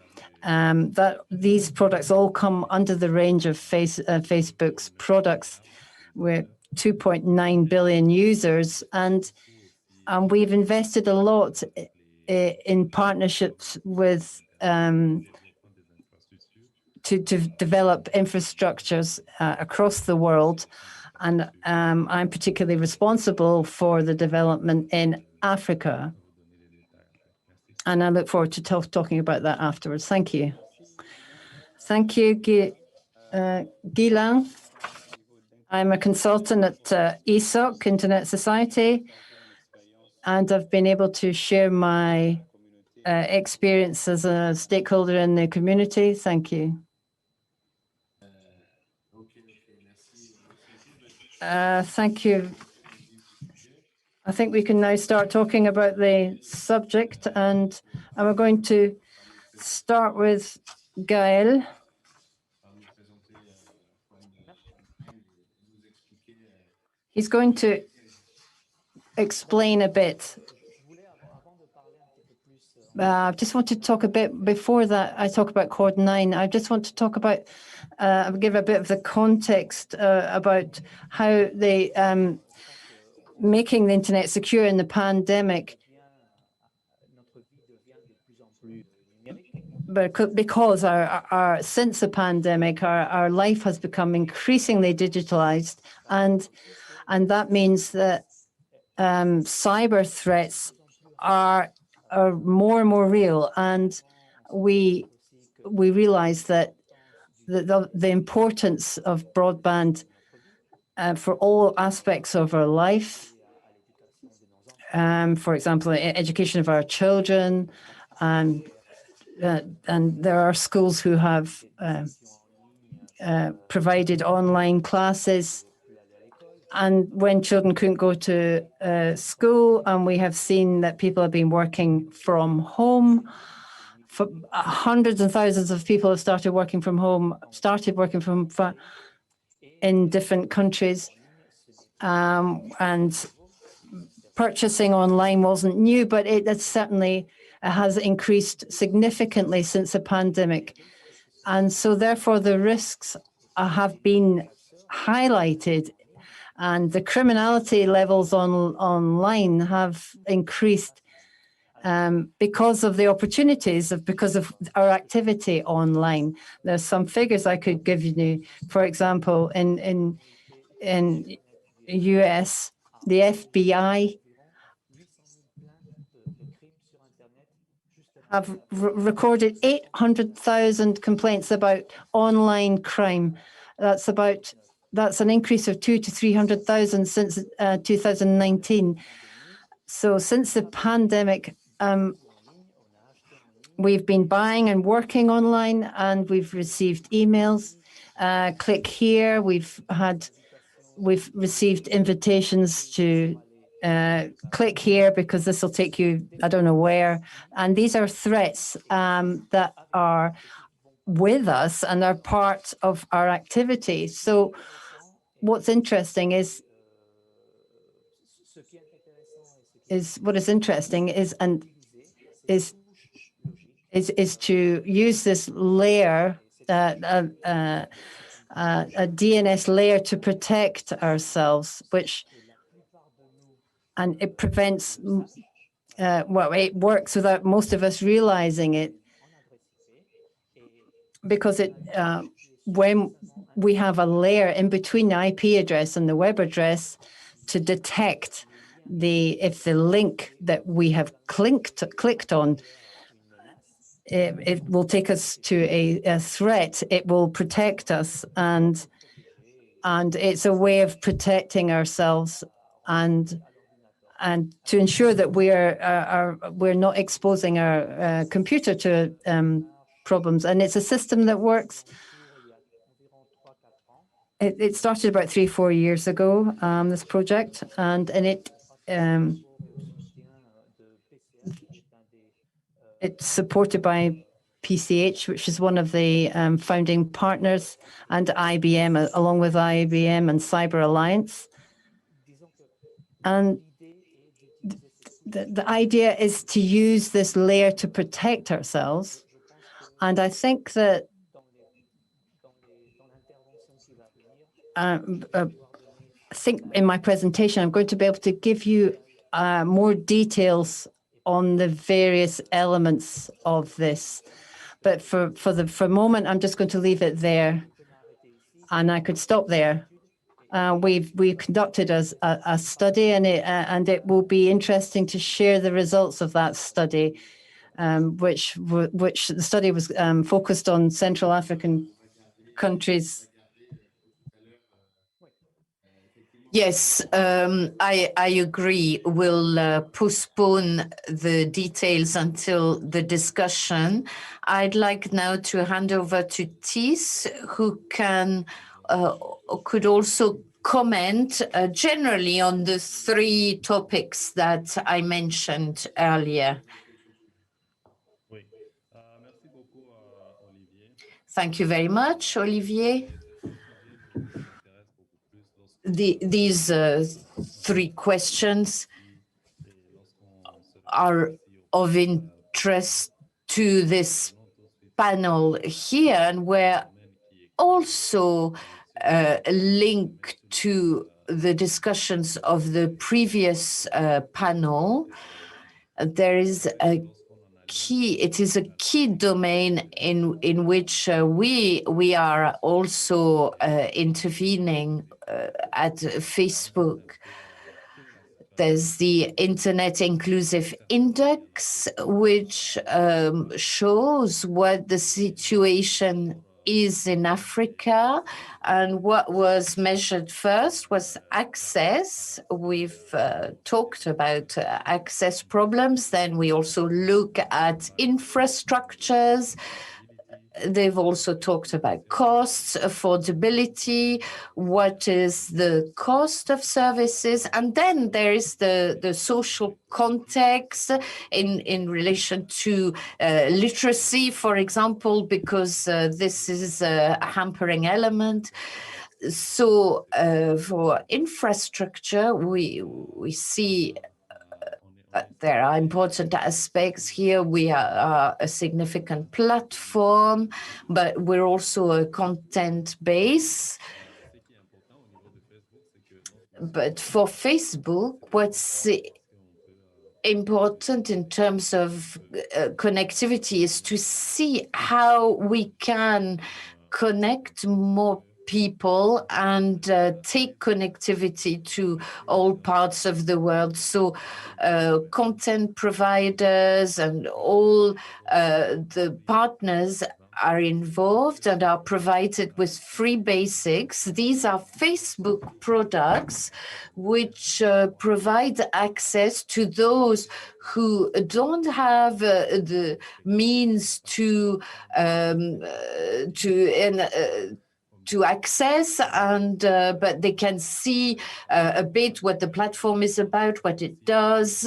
That these products all come under the range of Facebook's products. We're 2.9 billion users, and we've invested a lot in partnerships with to develop infrastructures across the world. And I'm particularly responsible for the development in Africa. And I look forward to talking about that afterwards. Thank you. Thank you, Ghislain. I'm a consultant at ESOC, Internet Society, and I've been able to share my experience as a stakeholder in the community. Thank you. Thank you. I think we can now start talking about the subject, and we're going to start with Gael. He's going to explain a bit. I just want to talk a bit before that. I talk about Cord 9. I just want to talk about, give a bit of the context about how they making the internet secure in the pandemic. But because since the pandemic, our life has become increasingly digitalized, and that means that cyber threats are more and more real, and we realize that the importance of broadband for all aspects of our life. For example, education of our children, and there are schools who have provided online classes, and when children couldn't go to school, and we have seen that people have been working from home. For hundreds and thousands of people have started working from home in different countries, and purchasing online wasn't new, but it certainly has increased significantly since the pandemic. And so therefore the risks have been highlighted, and the criminality levels online have increased because of the opportunities, because of our activity online. There's some figures I could give you. For example, in US, the FBI have recorded 800,000 complaints about online crime. That's an increase of 200,000 to 300,000 since 2019. So since the pandemic, we've been buying and working online, and we've received emails. Click here. We've received invitations to click here because this will take you, I don't know where. And these are threats that are with us and are part of our activity. So what's interesting is to use this layer, a DNS layer, to protect ourselves, and it prevents, it works without most of us realizing it, because when we have a layer in between the IP address and the web address to detect if the link that we have clicked on, it will take us to a threat. It will protect us, and it's a way of protecting ourselves and to ensure that we're not exposing our computer to problems. And it's a system that works. It started about 3-4 years ago, this project, and it's supported by PCH, which is one of the founding partners, and IBM, along with IBM and Cyber Alliance. And the idea is to use this layer to protect ourselves. And I think that in my presentation, I'm going to be able to give you more details on the various elements of this. But for the moment, I'm just going to leave it there, and I could stop there. We've conducted a study, and it will be interesting to share the results of that study which the study was focused on Central African countries. Yes, I agree. We'll postpone the details until the discussion. I'd like now to hand over to Thys, who could also comment generally on the three topics that I mentioned earlier. Thank you very much, Olivier. These three questions are of interest to this panel here, and were also linked to the discussions of the previous panel. There is a key, it is a key domain in which we are also intervening at Facebook. There's the Internet Inclusive Index, which shows what the situation is in Africa, and what was measured first was access. We've talked about access problems. Then we also look at infrastructures. They've also talked about costs, affordability, what is the cost of services, and then there is the social context in relation to literacy, for example, because this is a hampering element. So for infrastructure, we see there are important aspects here. We are a significant platform, but we're also a content base. But for Facebook, what's important in terms of connectivity is to see how we can connect more people and take connectivity to all parts of the world. So content providers and all the partners are involved and are provided with free basics. These are Facebook products which provide access to those who don't have the means to access, and but they can see a bit what the platform is about, what it does,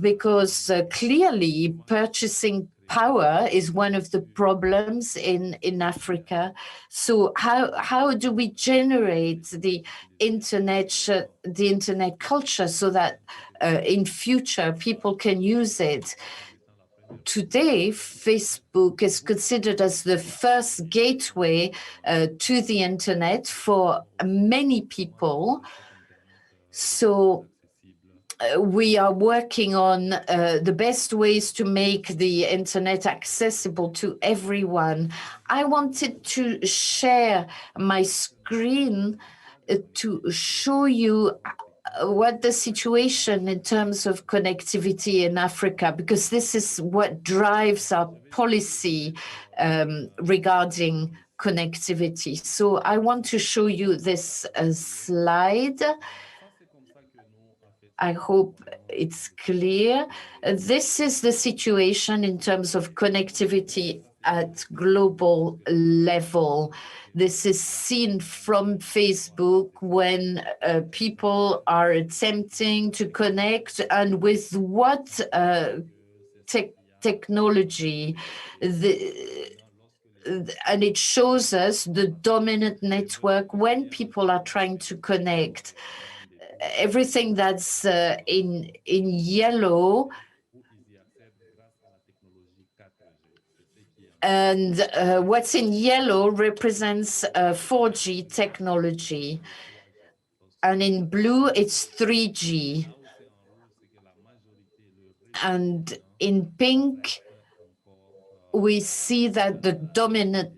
because clearly purchasing power is one of the problems in Africa. So how do we generate the internet culture so that in future people can use it? Today, Facebook is considered as the first gateway to the internet for many people. So we are working on the best ways to make the internet accessible to everyone. I wanted to share my screen to show you what the situation in terms of connectivity in Africa, because this is what drives our policy regarding connectivity. So I want to show you this slide. I hope it's clear. This is the situation in terms of connectivity at global level. This is seen from Facebook when people are attempting to connect, and with what technology. And it shows us the dominant network when people are trying to connect. Everything that's in yellow and what's in yellow represents 4G technology, and in blue it's 3G, and in pink we see that the dominant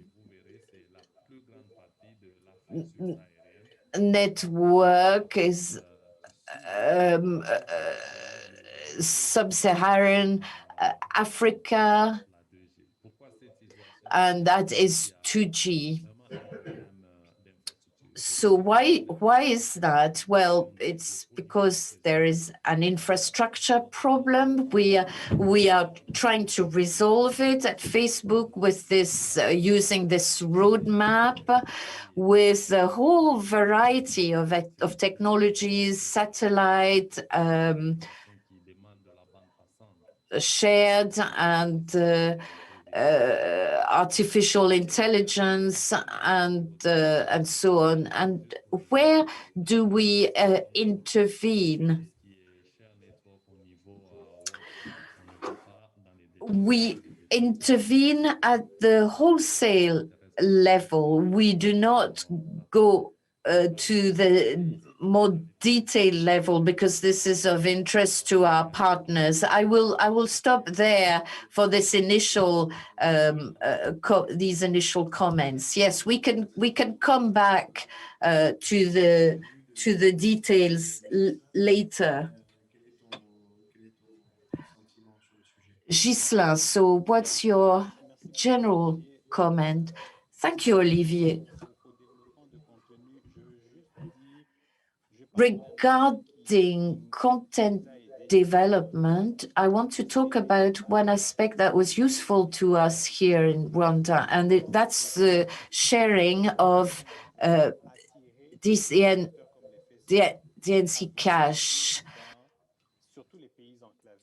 network is sub-Saharan Africa, and that is 2G. So why is that? Well, it's because there is an infrastructure problem. We are trying to resolve it at Facebook with this using this roadmap with a whole variety of technologies, satellite, shared, and artificial intelligence, and so on. And where do we intervene? We intervene at the wholesale level. We do not go to the more detailed level because this is of interest to our partners. I will stop there for this initial these initial comments. Yes, we can come back to the details later. Ghislain, so what's your general comment? Thank you, Olivier. Regarding content development, I want to talk about one aspect that was useful to us here in Rwanda, and that's the sharing of this DNC cash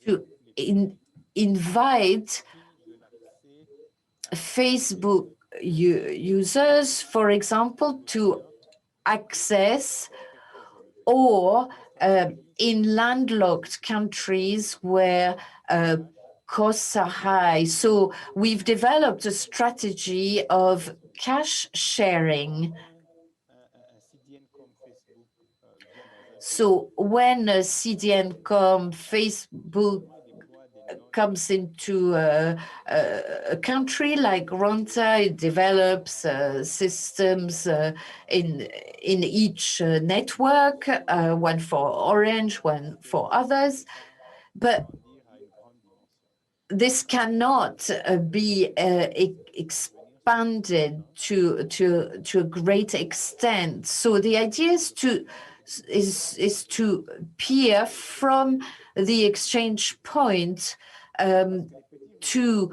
to invite Facebook users, for example, to access, or in landlocked countries where costs are high. So we've developed a strategy of cash sharing. So when a CDN.com Facebook comes into a country like Rwanda, it develops systems in each network, one for Orange, one for others. But this cannot be expanded to a great extent. So the idea is to peer from the exchange point to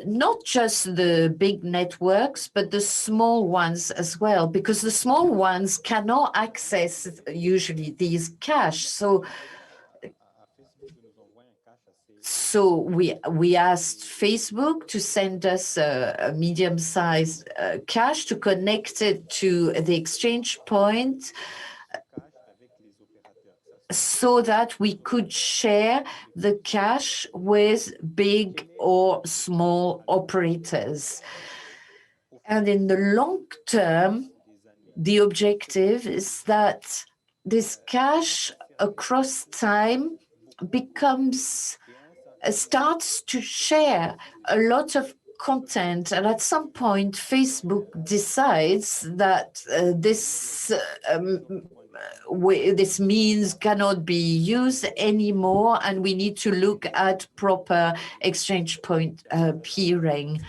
not just the big networks, but the small ones as well, because the small ones cannot access usually these cash. So we asked Facebook to send us a medium-sized cash to connect it to the exchange point, so that we could share the cash with big or small operators. And in the long term, the objective is that this cash across time starts to share a lot of content, and at some point Facebook decides that this means cannot be used anymore, and we need to look at proper exchange point peering.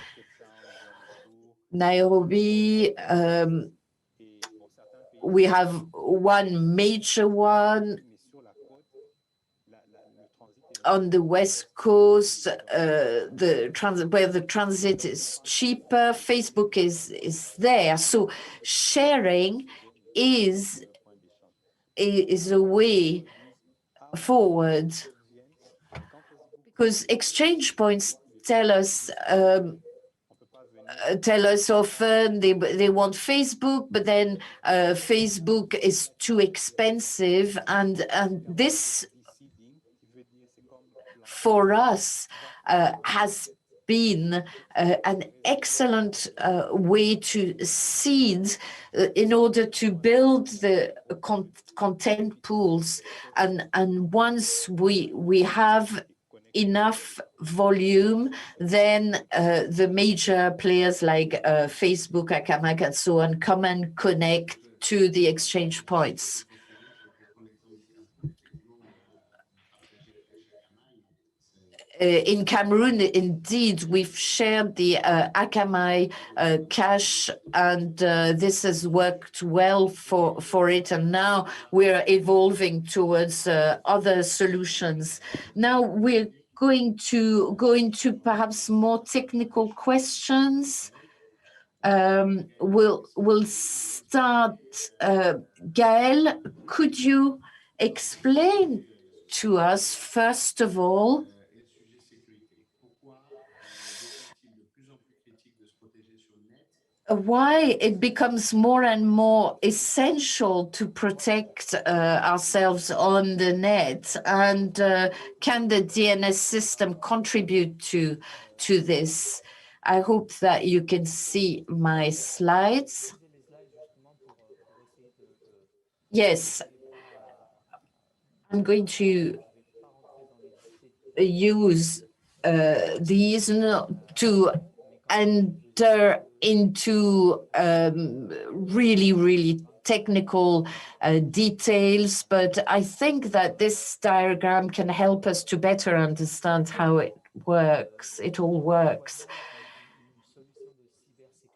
Nairobi, we have one major one on the West Coast, where the transit is cheaper. Facebook is there. So sharing is a way forward, because exchange points tell us often they want Facebook, but then Facebook is too expensive, and this for us has been an excellent way to seed in order to build the content pools. And once we have enough volume, then the major players like Facebook, CAMIX, and so on come and connect to the exchange points. in Cameroon, indeed, we've shared the Akamai cache, and this has worked well for it. And now we're evolving towards other solutions. Now we're going to go into perhaps more technical questions. We'll start. Gael, could you explain to us, first of all, why it becomes more and more essential to protect ourselves on the net, and can the DNS system contribute to this? I hope that you can see my slides. Yes, I'm going to use these to enter into really technical details, but I think that this diagram can help us to better understand how it works. It all works.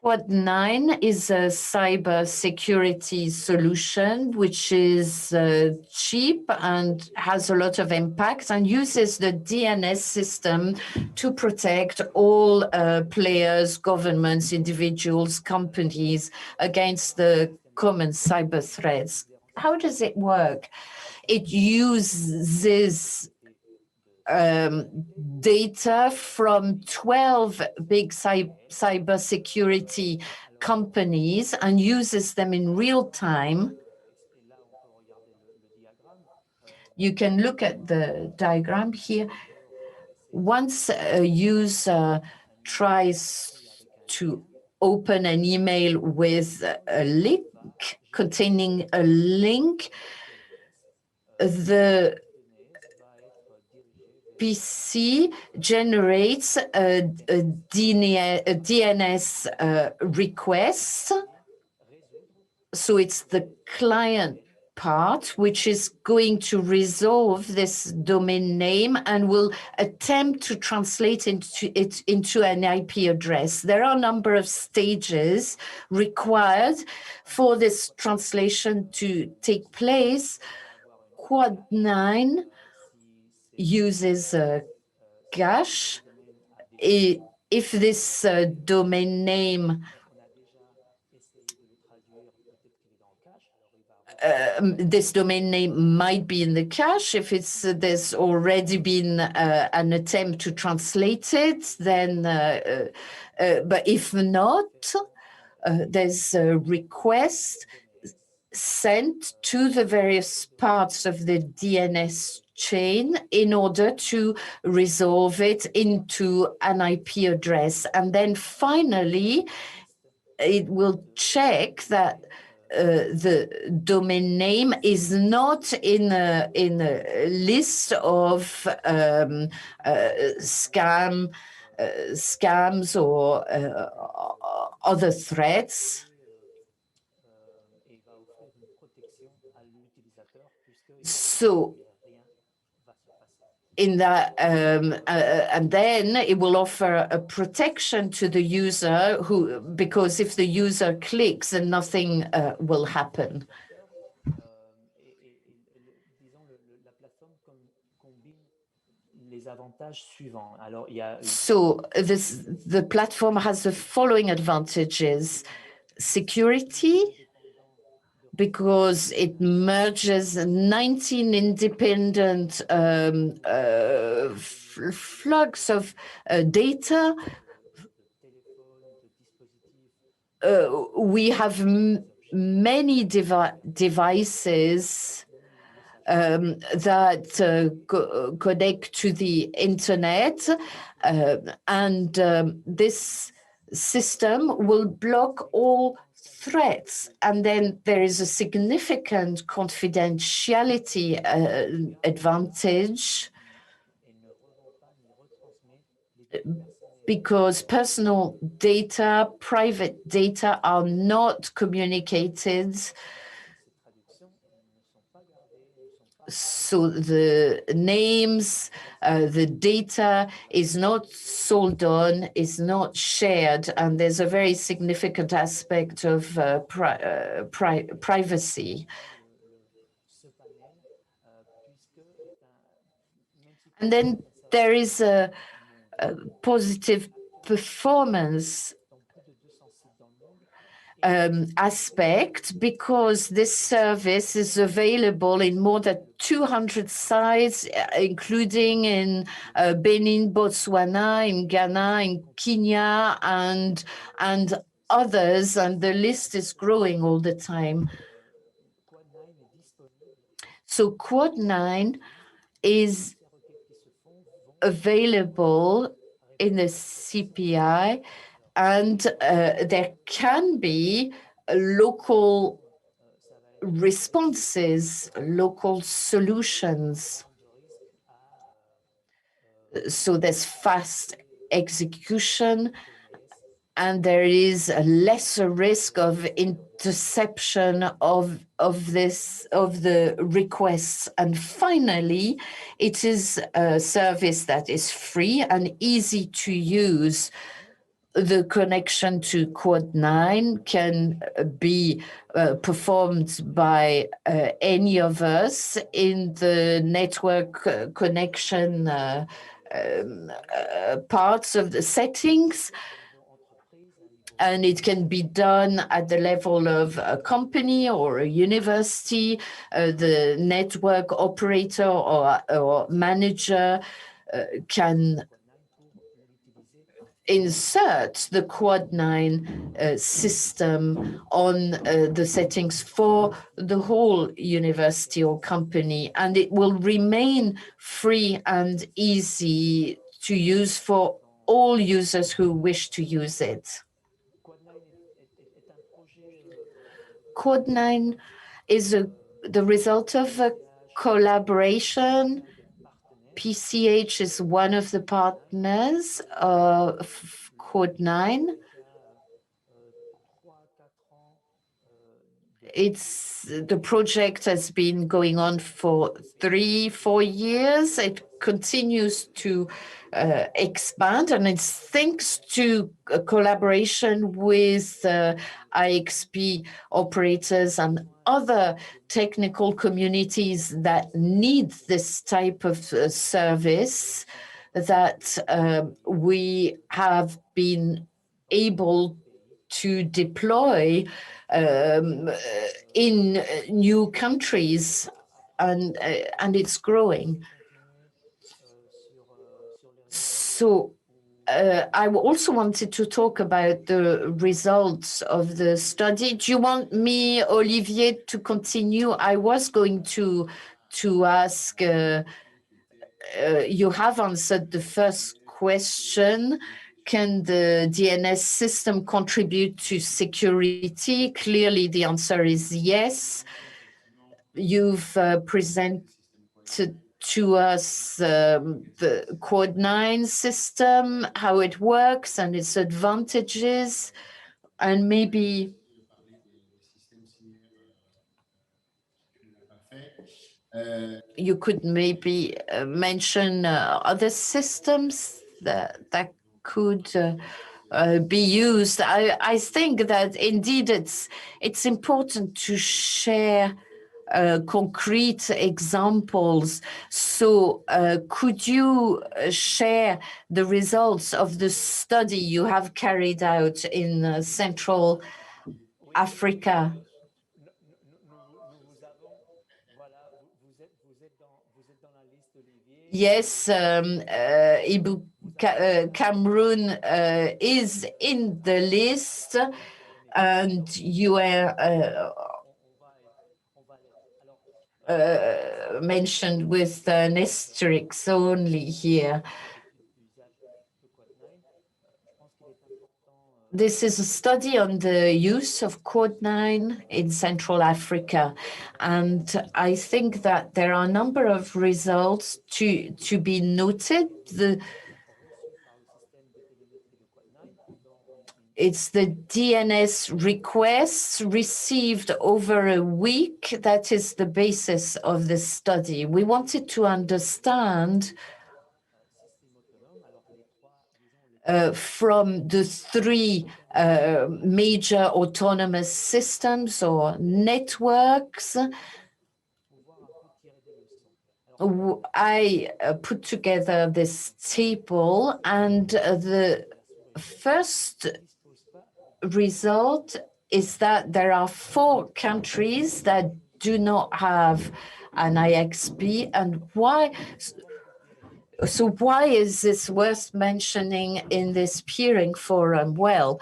Quad 9 is a cyber security solution which is cheap and has a lot of impact and uses the DNS system to protect all players, governments, individuals, companies against the common cyber threats. How does it work? It uses data from 12 big cybersecurity companies and uses them in real time. You can look at the diagram here. Once a user tries to open an email with a link containing a link, the PC generates a DNS request. So it's the client part which is going to resolve this domain name and will attempt to translate it into an IP address. There are a number of stages required for this translation to take place. Quad 9 uses a cache. If this domain name might be in the cache. If there's already been an attempt to translate it, then but if not, there's a request sent to the various parts of the DNS chain in order to resolve it into an IP address. And then finally, it will check that the domain name is not in a list of scams or other threats. So in that, and then it will offer a protection to the user because if the user clicks, then nothing will happen. So the platform has the following advantages: security, because it merges 19 independent flux of data. We have many devices that connect to the internet, and this system will block all threats. And then there is a significant confidentiality advantage because personal data, private data are not communicated So the names, the data is not sold on, is not shared, and there's a very significant aspect of privacy. And then there is a positive performance aspect, because this service is available in more than 200 sites, including in Benin, Botswana, in Ghana, in Kenya, and others, and the list is growing all the time. So Quad 9 is available in the CPI, and there can be local responses, local solutions. So there's fast execution, and there is a lesser risk of interception of the requests. And finally, it is a service that is free and easy to use. The connection to Quad 9 can be performed by any of us in the network connection parts of the settings. And it can be done at the level of a company or a university. The network operator or manager can insert the Quad 9 system on the settings for the whole university or company, and it will remain free and easy to use for all users who wish to use it. Quad 9 is the result of a collaboration. PCH is one of the partners of Quad 9. The project has been going on for 3-4 years. It continues to expand, and it's thanks to a collaboration with IXP operators and other technical communities that need this type of service that we have been able to deploy in new countries, and it's growing. So I also wanted to talk about the results of the study. Do you want me, Olivier, to continue? I was going to ask, you have answered the first question. Can the DNS system contribute to security? Clearly, the answer is yes. You've presented to us the Quad 9 system, how it works and its advantages, and maybe you could maybe mention other systems that could be used. I think that indeed it's important to share concrete examples. So could you share the results of the study you have carried out in Central Africa? Yes, Cameroon is in the list, and you are mentioned with an asterisk only here. This is a study on the use of Quad 9 in Central Africa, and I think that there are a number of results to be noted. it's the DNS requests received over a week that is the basis of this study. We wanted to understand from the three major autonomous systems or networks. I put together this table, and the first result is that there are 4 countries that do not have an IXP. And why? So why is this worth mentioning in this peering forum? Well,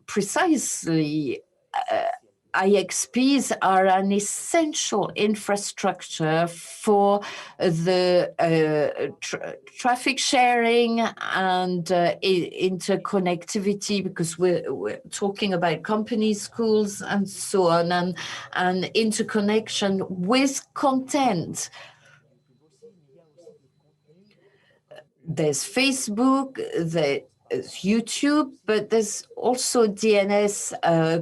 precisely, IXPs are an essential infrastructure for the traffic sharing and interconnectivity, because we're talking about companies, schools, and so on, and interconnection with content. There's Facebook, there's YouTube, but there's also DNS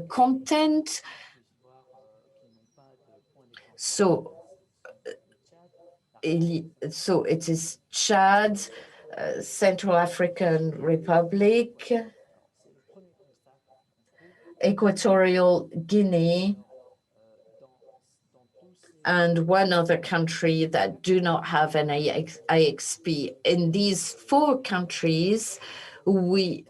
content. So it is Chad, Central African Republic, Equatorial Guinea, and one other country that do not have an IXP. In these 4 countries, we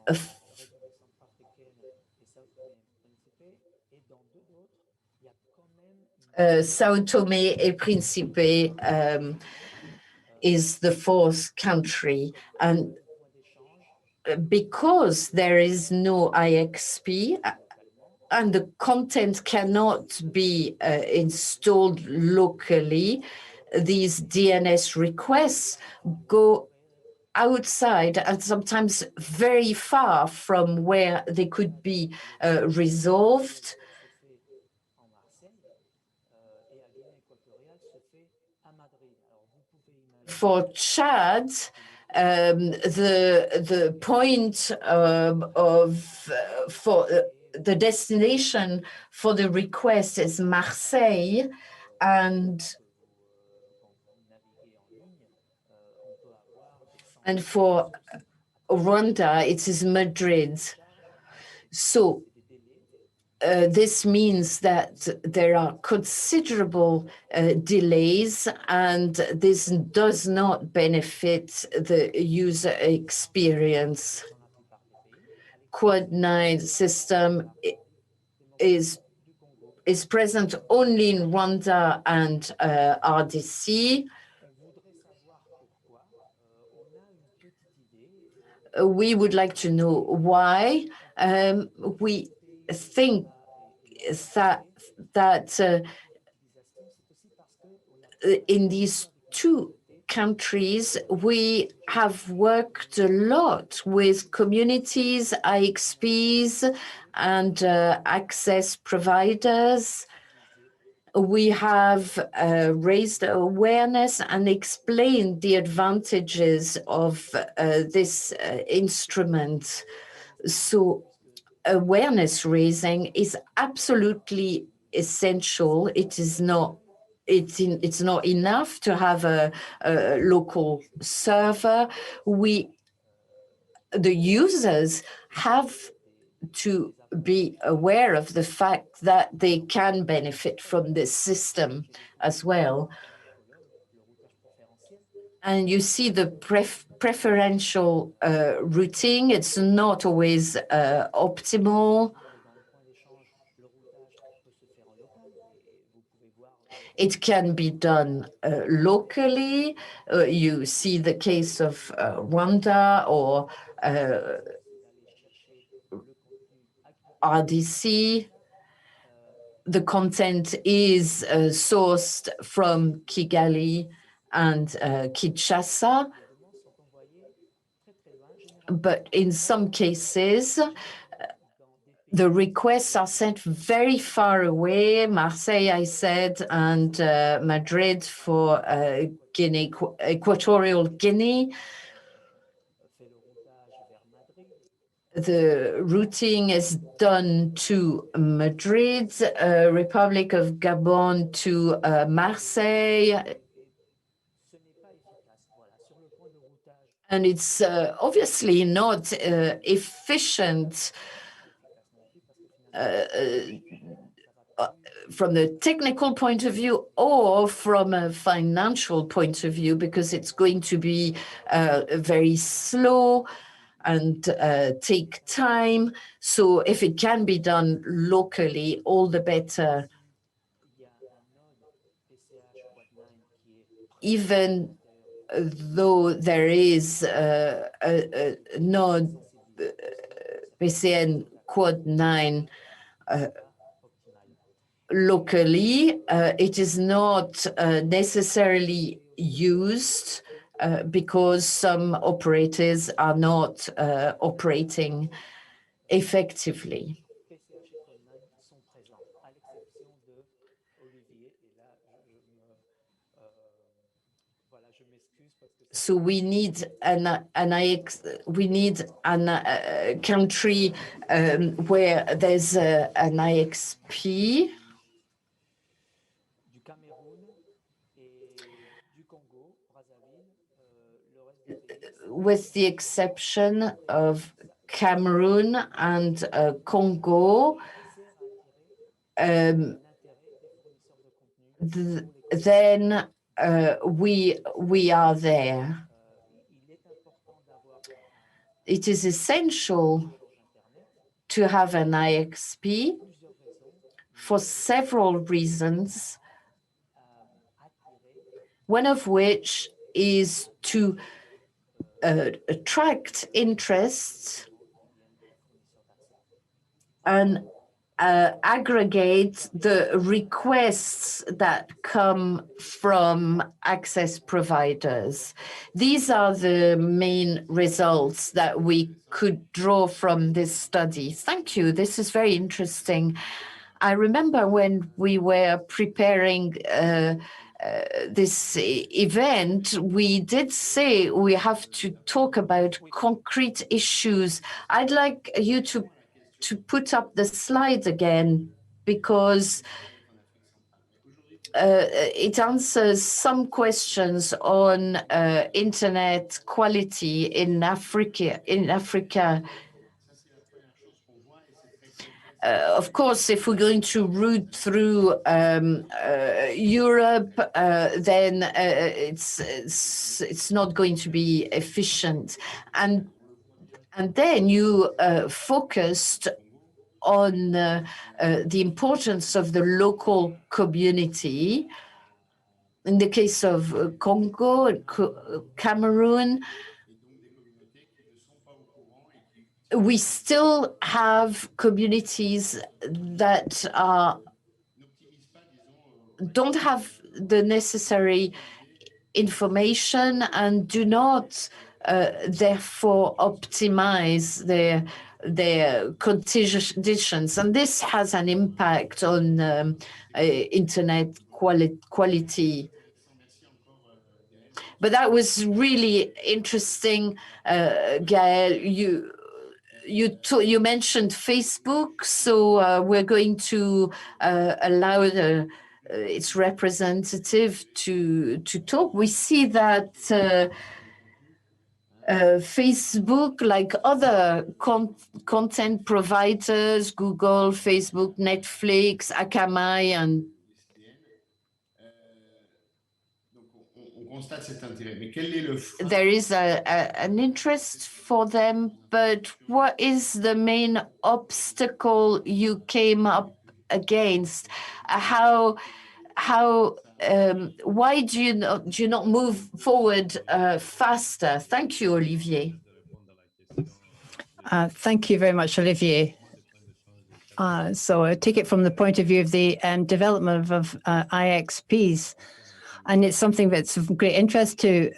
Sao Tome et Principe is the 4th country. And because there is no IXP, and the content cannot be installed locally, these DNS requests go outside and sometimes very far from where they could be resolved. For Chad, the point for the destination for the request is Marseille, and for Rwanda, it is Madrid. So this means that there are considerable delays, and this does not benefit the user experience. Quad 9 system is present only in Rwanda and RDC. We would like to know why. We think that in these 2 countries, we have worked a lot with communities, IXPs, and access providers. We have raised awareness and explained the advantages of this instrument. So awareness raising is absolutely essential. It's not enough to have a local server. The users have to be aware of the fact that they can benefit from this system as well. And you see the preferential routing. It's not always optimal. It can be done locally. You see the case of Rwanda or RDC. The content is sourced from Kigali and Kinshasa. But in some cases, the requests are sent very far away, Marseille, I said, and Madrid for Equatorial Guinea. the routing is done to Madrid, Republic of Gabon to Marseille. And it's obviously not efficient from the technical point of view or from a financial point of view, because it's going to be very slow and take time. So if it can be done locally, all the better. Even though there is a node PCN Quad 9 locally, it is not necessarily used because some operators are not operating effectively. So we need a country where there's an IXP. With the exception of Cameroon and Congo, then we are there. It is essential to have an IXP for several reasons, one of which is to attract interests and aggregate the requests that come from access providers. These are the main results that we could draw from this study. Thank you. This is very interesting. I remember when we were preparing this event, we did say we have to talk about concrete issues. I'd like you to put up the slides again, because it answers some questions on internet quality in Africa. Of course, if we're going to route through Europe, then it's not going to be efficient. And then you focused on the importance of the local community. In the case of Congo and Cameroon, we still have communities that don't have the necessary information and do not therefore optimize their conditions, and this has an impact on internet quality. But that was really interesting, Gael. You mentioned Facebook, so we're going to allow its representative to talk. We see that Facebook, like other content providers, Google, Facebook, Netflix, Akamai, and there is an interest for them, but what is the main obstacle you came up against? Why do you not move forward faster? Thank you, Olivier. Thank you very much, Olivier. So I take it from the point of view of the development of IXPs, and it's something that's of great interest to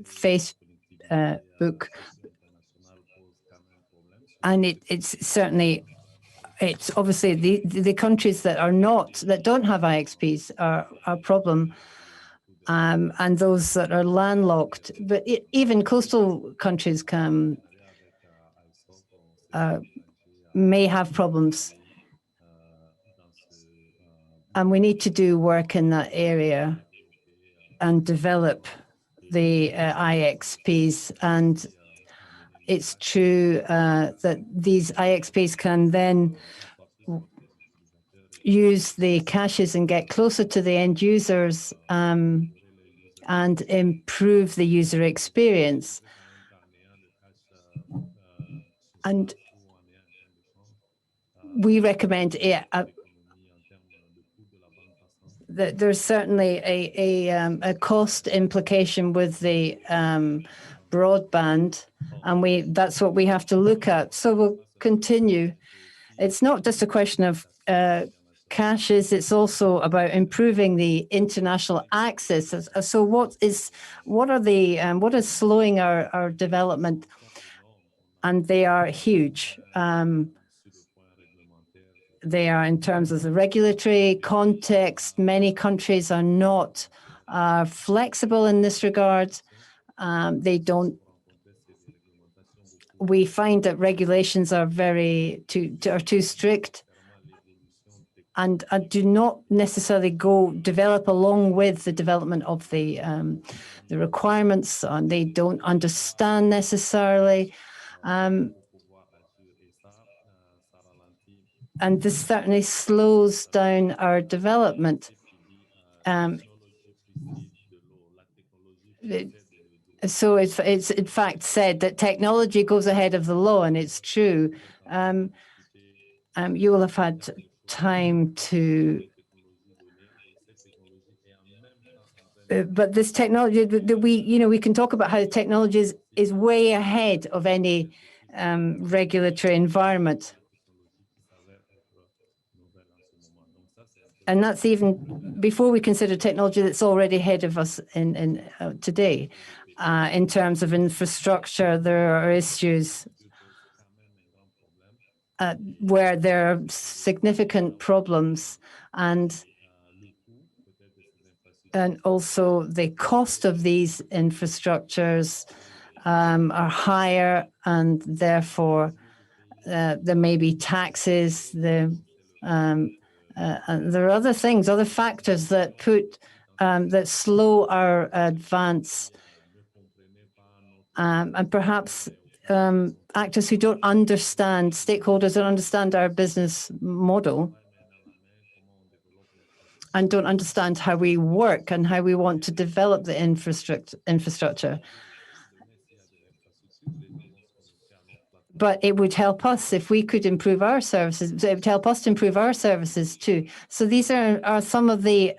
Facebook. And it's obviously the countries that don't have IXPs are a problem, and those that are landlocked. But even coastal countries can may have problems. And we need to do work in that area and develop the IXPs. And it's true that these IXPs can then use the caches and get closer to the end users and improve the user experience. And we recommend that there's certainly a cost implication with the broadband, and that's what we have to look at. So we'll continue. It's not just a question of caches, it's also about improving the international access. So what is slowing our development? And they are huge. They are in terms of the regulatory context. Many countries are not flexible in this regard. We find that regulations are too strict and do not necessarily develop along with the development of the requirements, and they don't understand necessarily. And this certainly slows down our development. So it's in fact said that technology goes ahead of the law, and it's true. You will have had time to, but this technology that we can talk about how the technology is way ahead of any regulatory environment. And that's even before we consider technology that's already ahead of us today. In terms of infrastructure, there are issues where there are significant problems, and also the cost of these infrastructures are higher, and therefore there may be taxes. There are other things, other factors that that slow our advance, and perhaps actors who don't understand, stakeholders don't understand our business model and don't understand how we work and how we want to develop the infrastructure. But it would help us if we could improve our services. It would help us to improve our services too. So these are some of the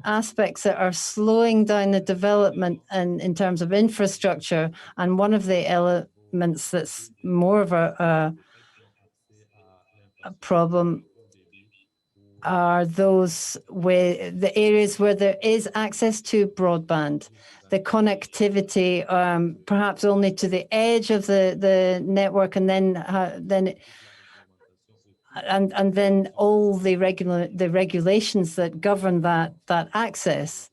aspects that are slowing down the development in terms of infrastructure. And one of the elements that's more of a problem are those the areas where there is access to broadband, the connectivity, perhaps only to the edge of the network, and then all the regulations that govern that access,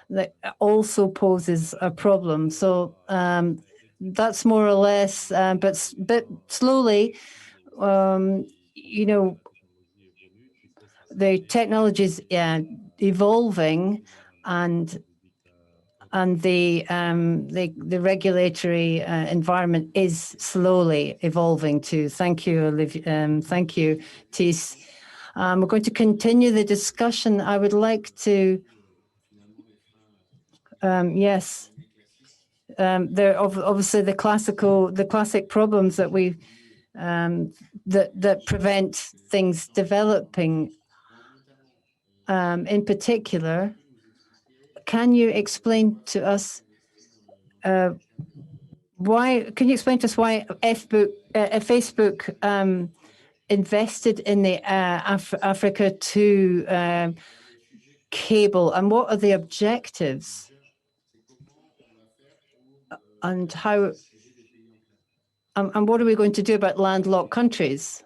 that also poses a problem. So that's more or less, but slowly, the technology is evolving, and the regulatory environment is slowly evolving too. Thank you, Olivier. Thank you, Thys. We're going to continue the discussion. I would like to, yes, there are obviously the classic problems that we that prevent things developing. In particular, can you explain to us why Facebook invested in the Africa 2 cable, and what are the objectives, and how, and what are we going to do about landlocked countries?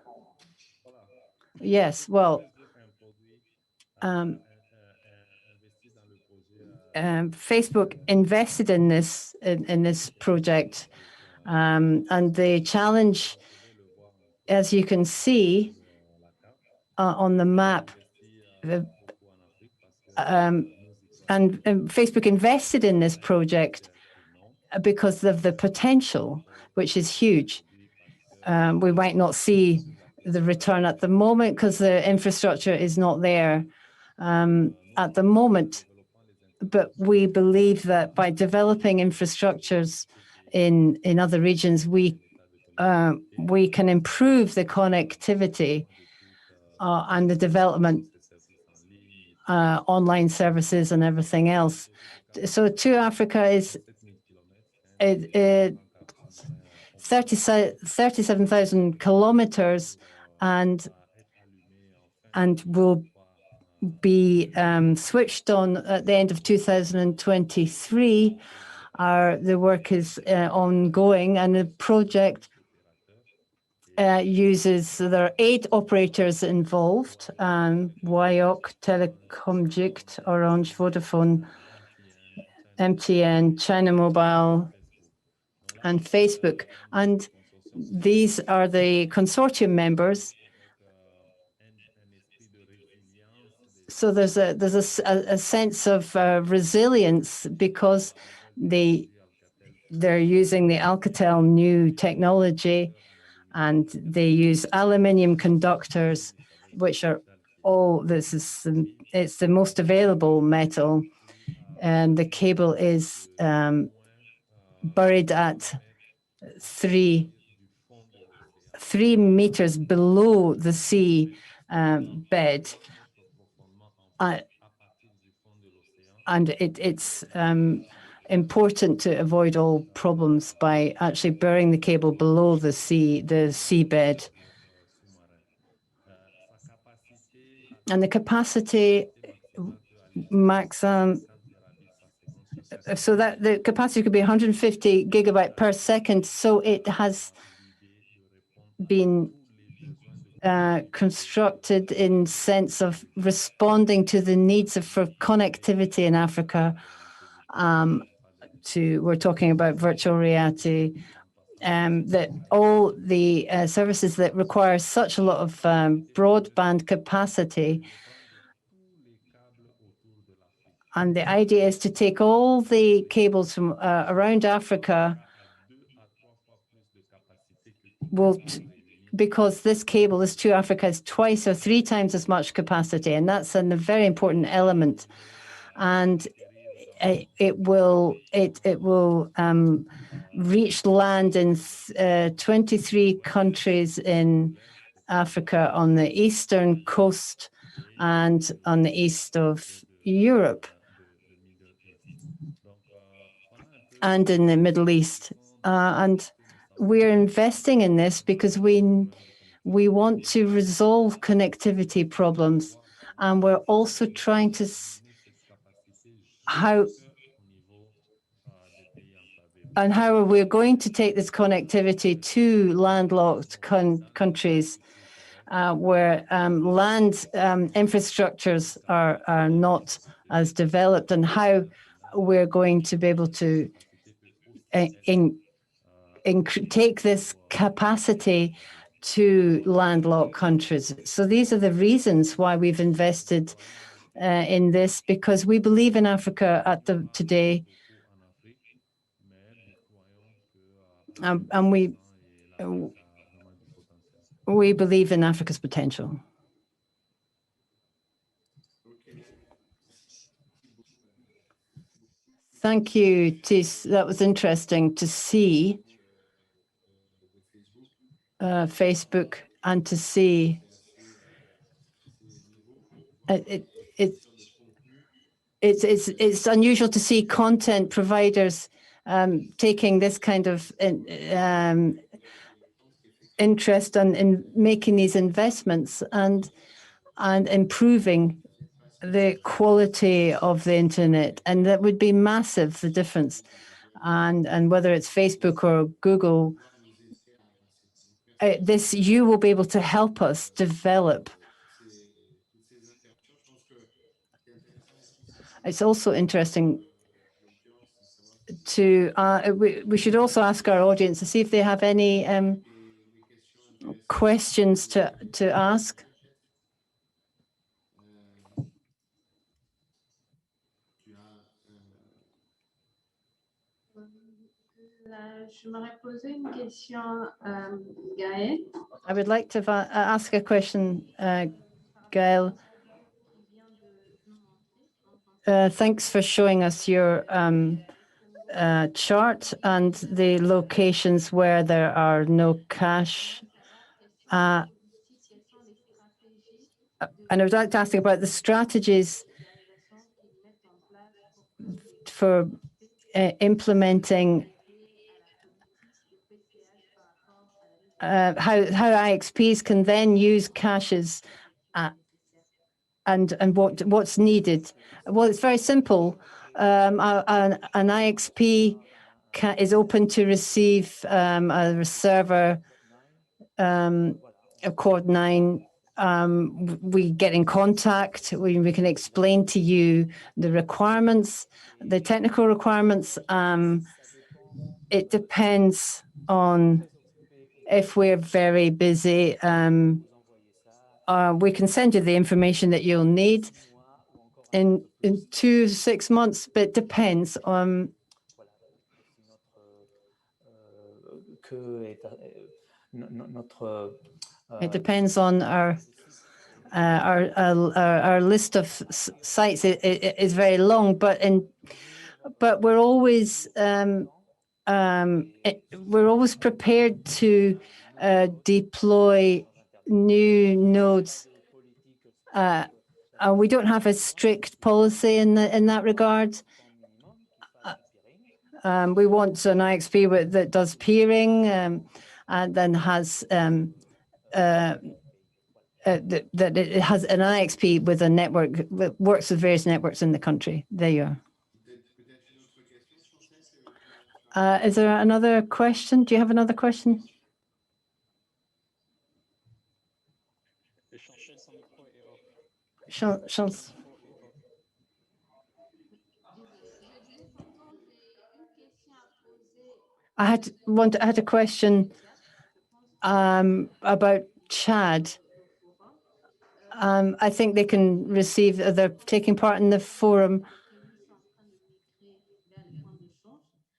Yes, well, Facebook invested in this project, and the challenge as you can see on the map, and Facebook invested in this project because of the potential, which is huge. We might not see the return at the moment because the infrastructure is not there at the moment. But we believe that by developing infrastructures in other regions, we can improve the connectivity and the development, online services and everything else. So to Africa is 37,000 kilometers and will be switched on at the end of 2023. The work is ongoing, and the project there are 8 operators involved, WACREN, Telecomgict, Orange, Vodafone, MTN, China Mobile, and Facebook. And these are the consortium members. So there's a sense of resilience because they're using the Alcatel new technology, and they use aluminium conductors, which are it's the most available metal, and the cable is buried at 3 meters below the sea bed. And it's important to avoid all problems by actually burying the cable below the seabed. And the capacity maximum, so that the capacity could be 150 gigabyte per second. So it has been constructed in sense of responding to the needs for connectivity in Africa. We're talking about virtual reality, that all the services that require such a lot of broadband capacity. And the idea is to take all the cables from around Africa, because this cable to Africa is 2 or 3 times as much capacity, and that's a very important element. And it will reach land in 23 countries in Africa on the eastern coast and on the east of Europe and in the Middle East. And we're investing in this because we want to resolve connectivity problems, and we're also trying to how we're going to take this connectivity to landlocked countries where land infrastructures are not as developed, and how we're going to be able to take this capacity to landlocked countries. So these are the reasons why we've invested in this, because we believe in Africa today, and we believe in Africa's potential. Thank you, Thys. That was interesting to see Facebook, and to see it's unusual to see content providers taking this kind of interest in making these investments and improving the quality of the internet, and that would be massive, the difference. And whether it's Facebook or Google, you will be able to help us develop. It's also interesting to we should also ask our audience to see if they have any questions to ask? I would like to ask a question, Gael. Thanks for showing us your chart and the locations where there are no cash. And I would like to ask about the strategies for implementing how IXPs can then use caches and what's needed. Well, it's very simple. An IXP is open to receive a server of Cord 9. We get in contact. We can explain to you the requirements, the technical requirements. It depends on if we're very busy. We can send you the information that you'll need in 2 to 6 months, but it depends on our list of sites. It is very long, but we're always prepared to deploy new nodes. We don't have a strict policy in that regard. We want an IXP that does peering and then has that it has an IXP with a network that works with various networks in the country. There you are. Is there another question? Do you have another question? Chance. I had a question about Chad. I think they can receive. They're taking part in the forum.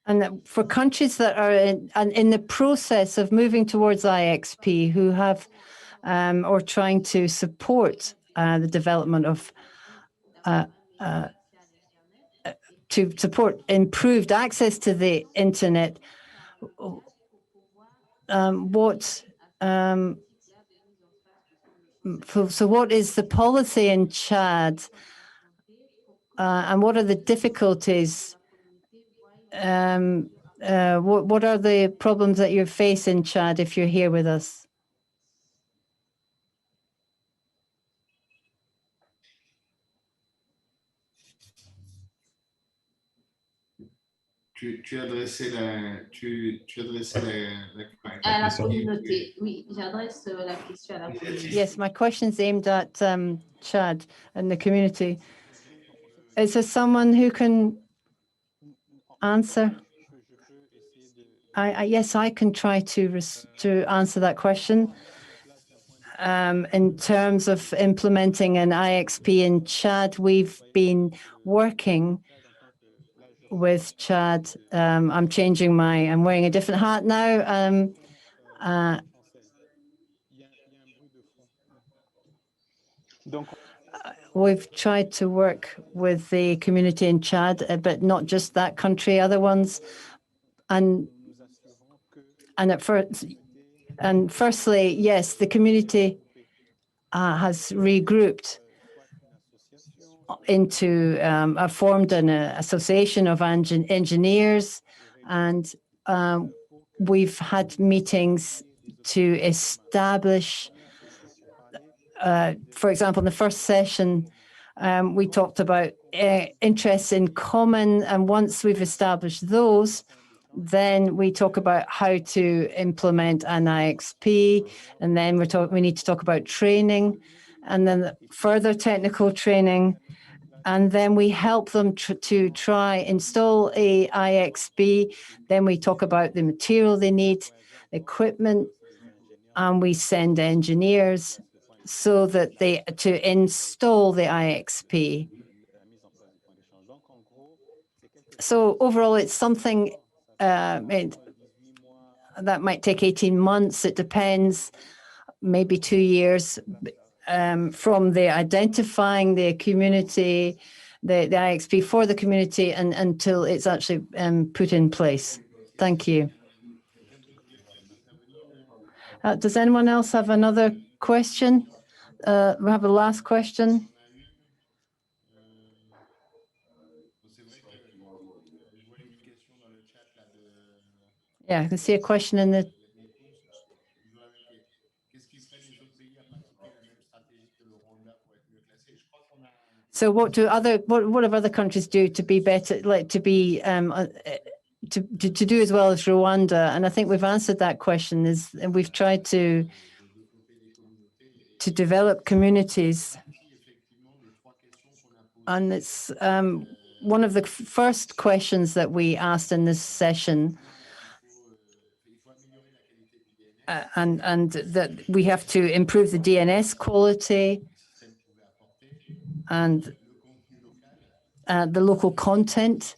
And for countries that are in the process of moving towards IXP, who have or trying to support the development of to support improved access to the internet, so what is the policy in Chad, and what are the difficulties? What are the problems that you face in Chad if you're here with us? Tu adressais la à la communauté. Oui, j'adresse la question à la communauté. Yes, my question's aimed at Chad and the community. Is there someone who can answer? Yes, I can try to answer that question. In terms of implementing an IXP in Chad, we've been working with Chad. I'm wearing a different hat now. We've tried to work with the community in Chad, but not just that country, other ones. Firstly, yes, the community has regrouped into formed an association of engineers, and we've had meetings to establish, for example, in the first session, we talked about interests in common, and once we've established those, then we talk about how to implement an IXP, and then we need to talk about training, and then further technical training, and then we help them to try install a IXP. Then we talk about the material they need, equipment, and we send engineers so that to install the IXP. So overall, it's something that might take 18 months. It depends, maybe 2 years from the identifying the community, the IXP for the community, and until it's actually put in place. Thank you. Does anyone else have another question? We have a last question. Yeah, I can see a question in the. So what have other countries do to be better, like to be to do as well as Rwanda? And I think we've answered that question. And we've tried to develop communities, and it's one of the first questions that we asked in this session. And that we have to improve the DNS quality and the local content.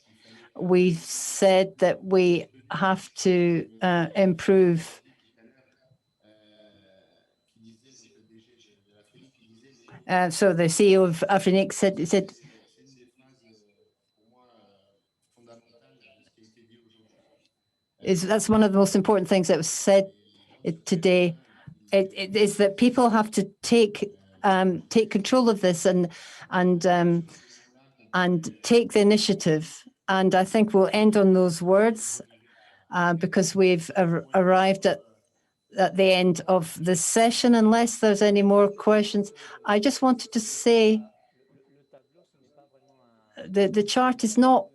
We've said that we have to improve so the CEO of AFRINIC said that's one of the most important things that was said today. It is that people have to take control of this and take the initiative. And I think we'll end on those words because we've arrived at the end of the session. Unless there's any more questions, I just wanted to say the chart is not.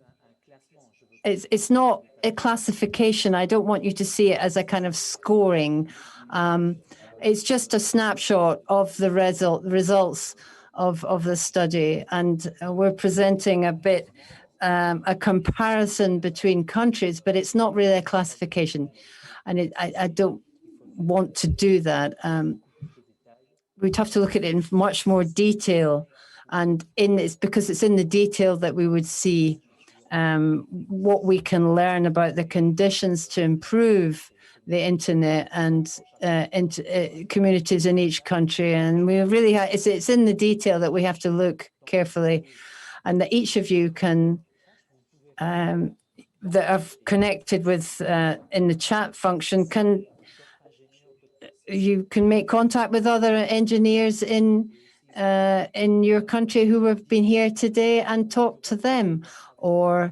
It's not a classification. I don't want you to see it as a kind of scoring. It's just a snapshot of the results of the study, and we're presenting a bit a comparison between countries, but it's not really a classification, and I don't want to do that. We'd have to look at it in much more detail, and it's because it's in the detail that we would see what we can learn about the conditions to improve the internet and communities in each country. And we really it's in the detail that we have to look carefully, and that each of you can that are connected with in the chat function you can make contact with other engineers in your country who have been here today and talk to them, or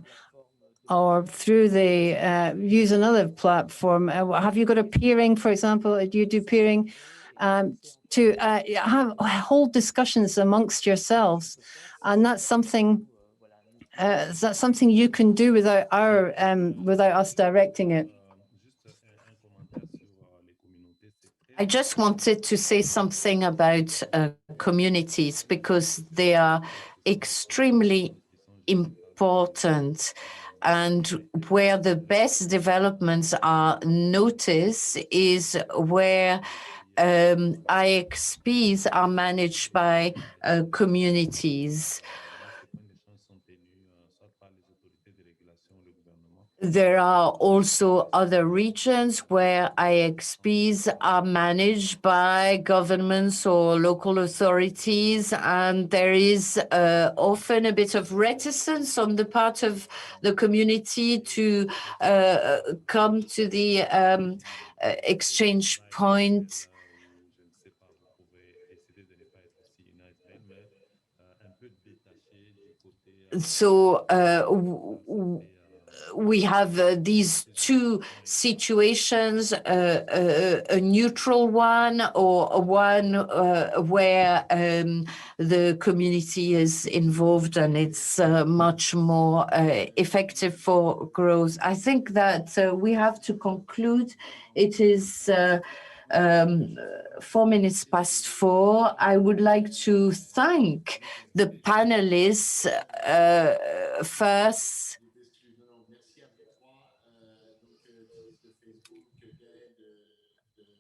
through the use another platform. Have you got a peering, for example? Do you do peering to have whole discussions amongst yourselves? And that's something you can do without us directing it. I just wanted to say something about communities because they are extremely important, and where the best developments are noticed is where IXPs are managed by communities. There are also other regions where IXPs are managed by governments or local authorities, and there is often a bit of reticence on the part of the community to come to the exchange point. So we have these two situations, a neutral one or one where the community is involved, and it's much more effective for growth. I think that we have to conclude. It is 4:04. I would like to thank the panelists first.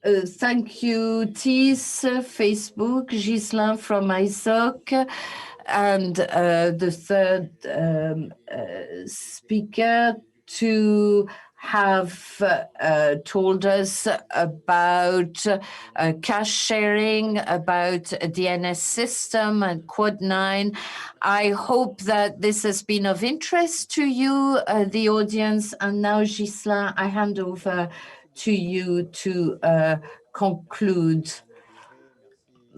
Thank you, Thys, Facebook, Ghislain from ISOC, and the third speaker to have told us about cash sharing, about DNS system and Quad 9. I hope that this has been of interest to you, the audience. And now, Ghislain, I hand over to you to conclude.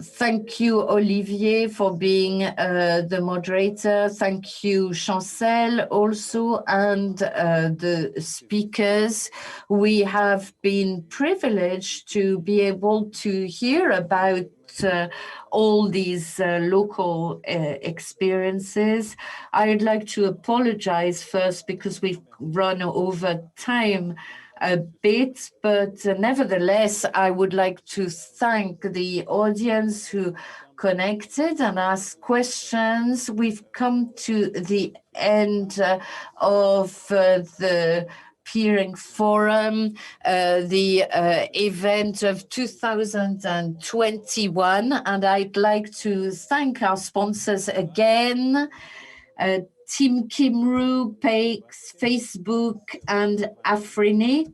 Thank you, Olivier, for being the moderator. Thank you, Chancel, also, and the speakers. We have been privileged to be able to hear about all these local experiences. I'd like to apologize first because we've run over time a bit, but nevertheless, I would like to thank the audience who connected and asked questions. We've come to the end of the Peering Forum, the event of 2021, and I'd like to thank our sponsors again, Team Kimru, PAX, Facebook, and AFRINIC,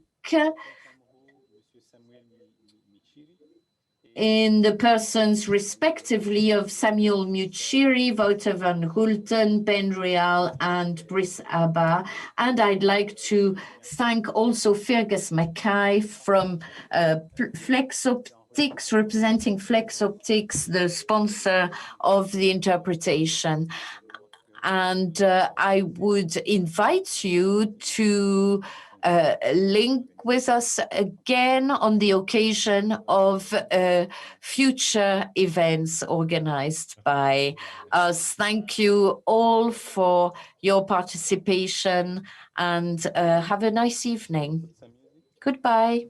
in the persons respectively of Samuel Muchiri, Wouter van Hulten, Ben Real, and Brice Abba. And I'd like to thank also Fergus Mackay from Flex Optics, representing Flex Optics, the sponsor of the interpretation. And I would invite you to link with us again on the occasion of future events organized by us. Thank you all for your participation, and have a nice evening. Goodbye.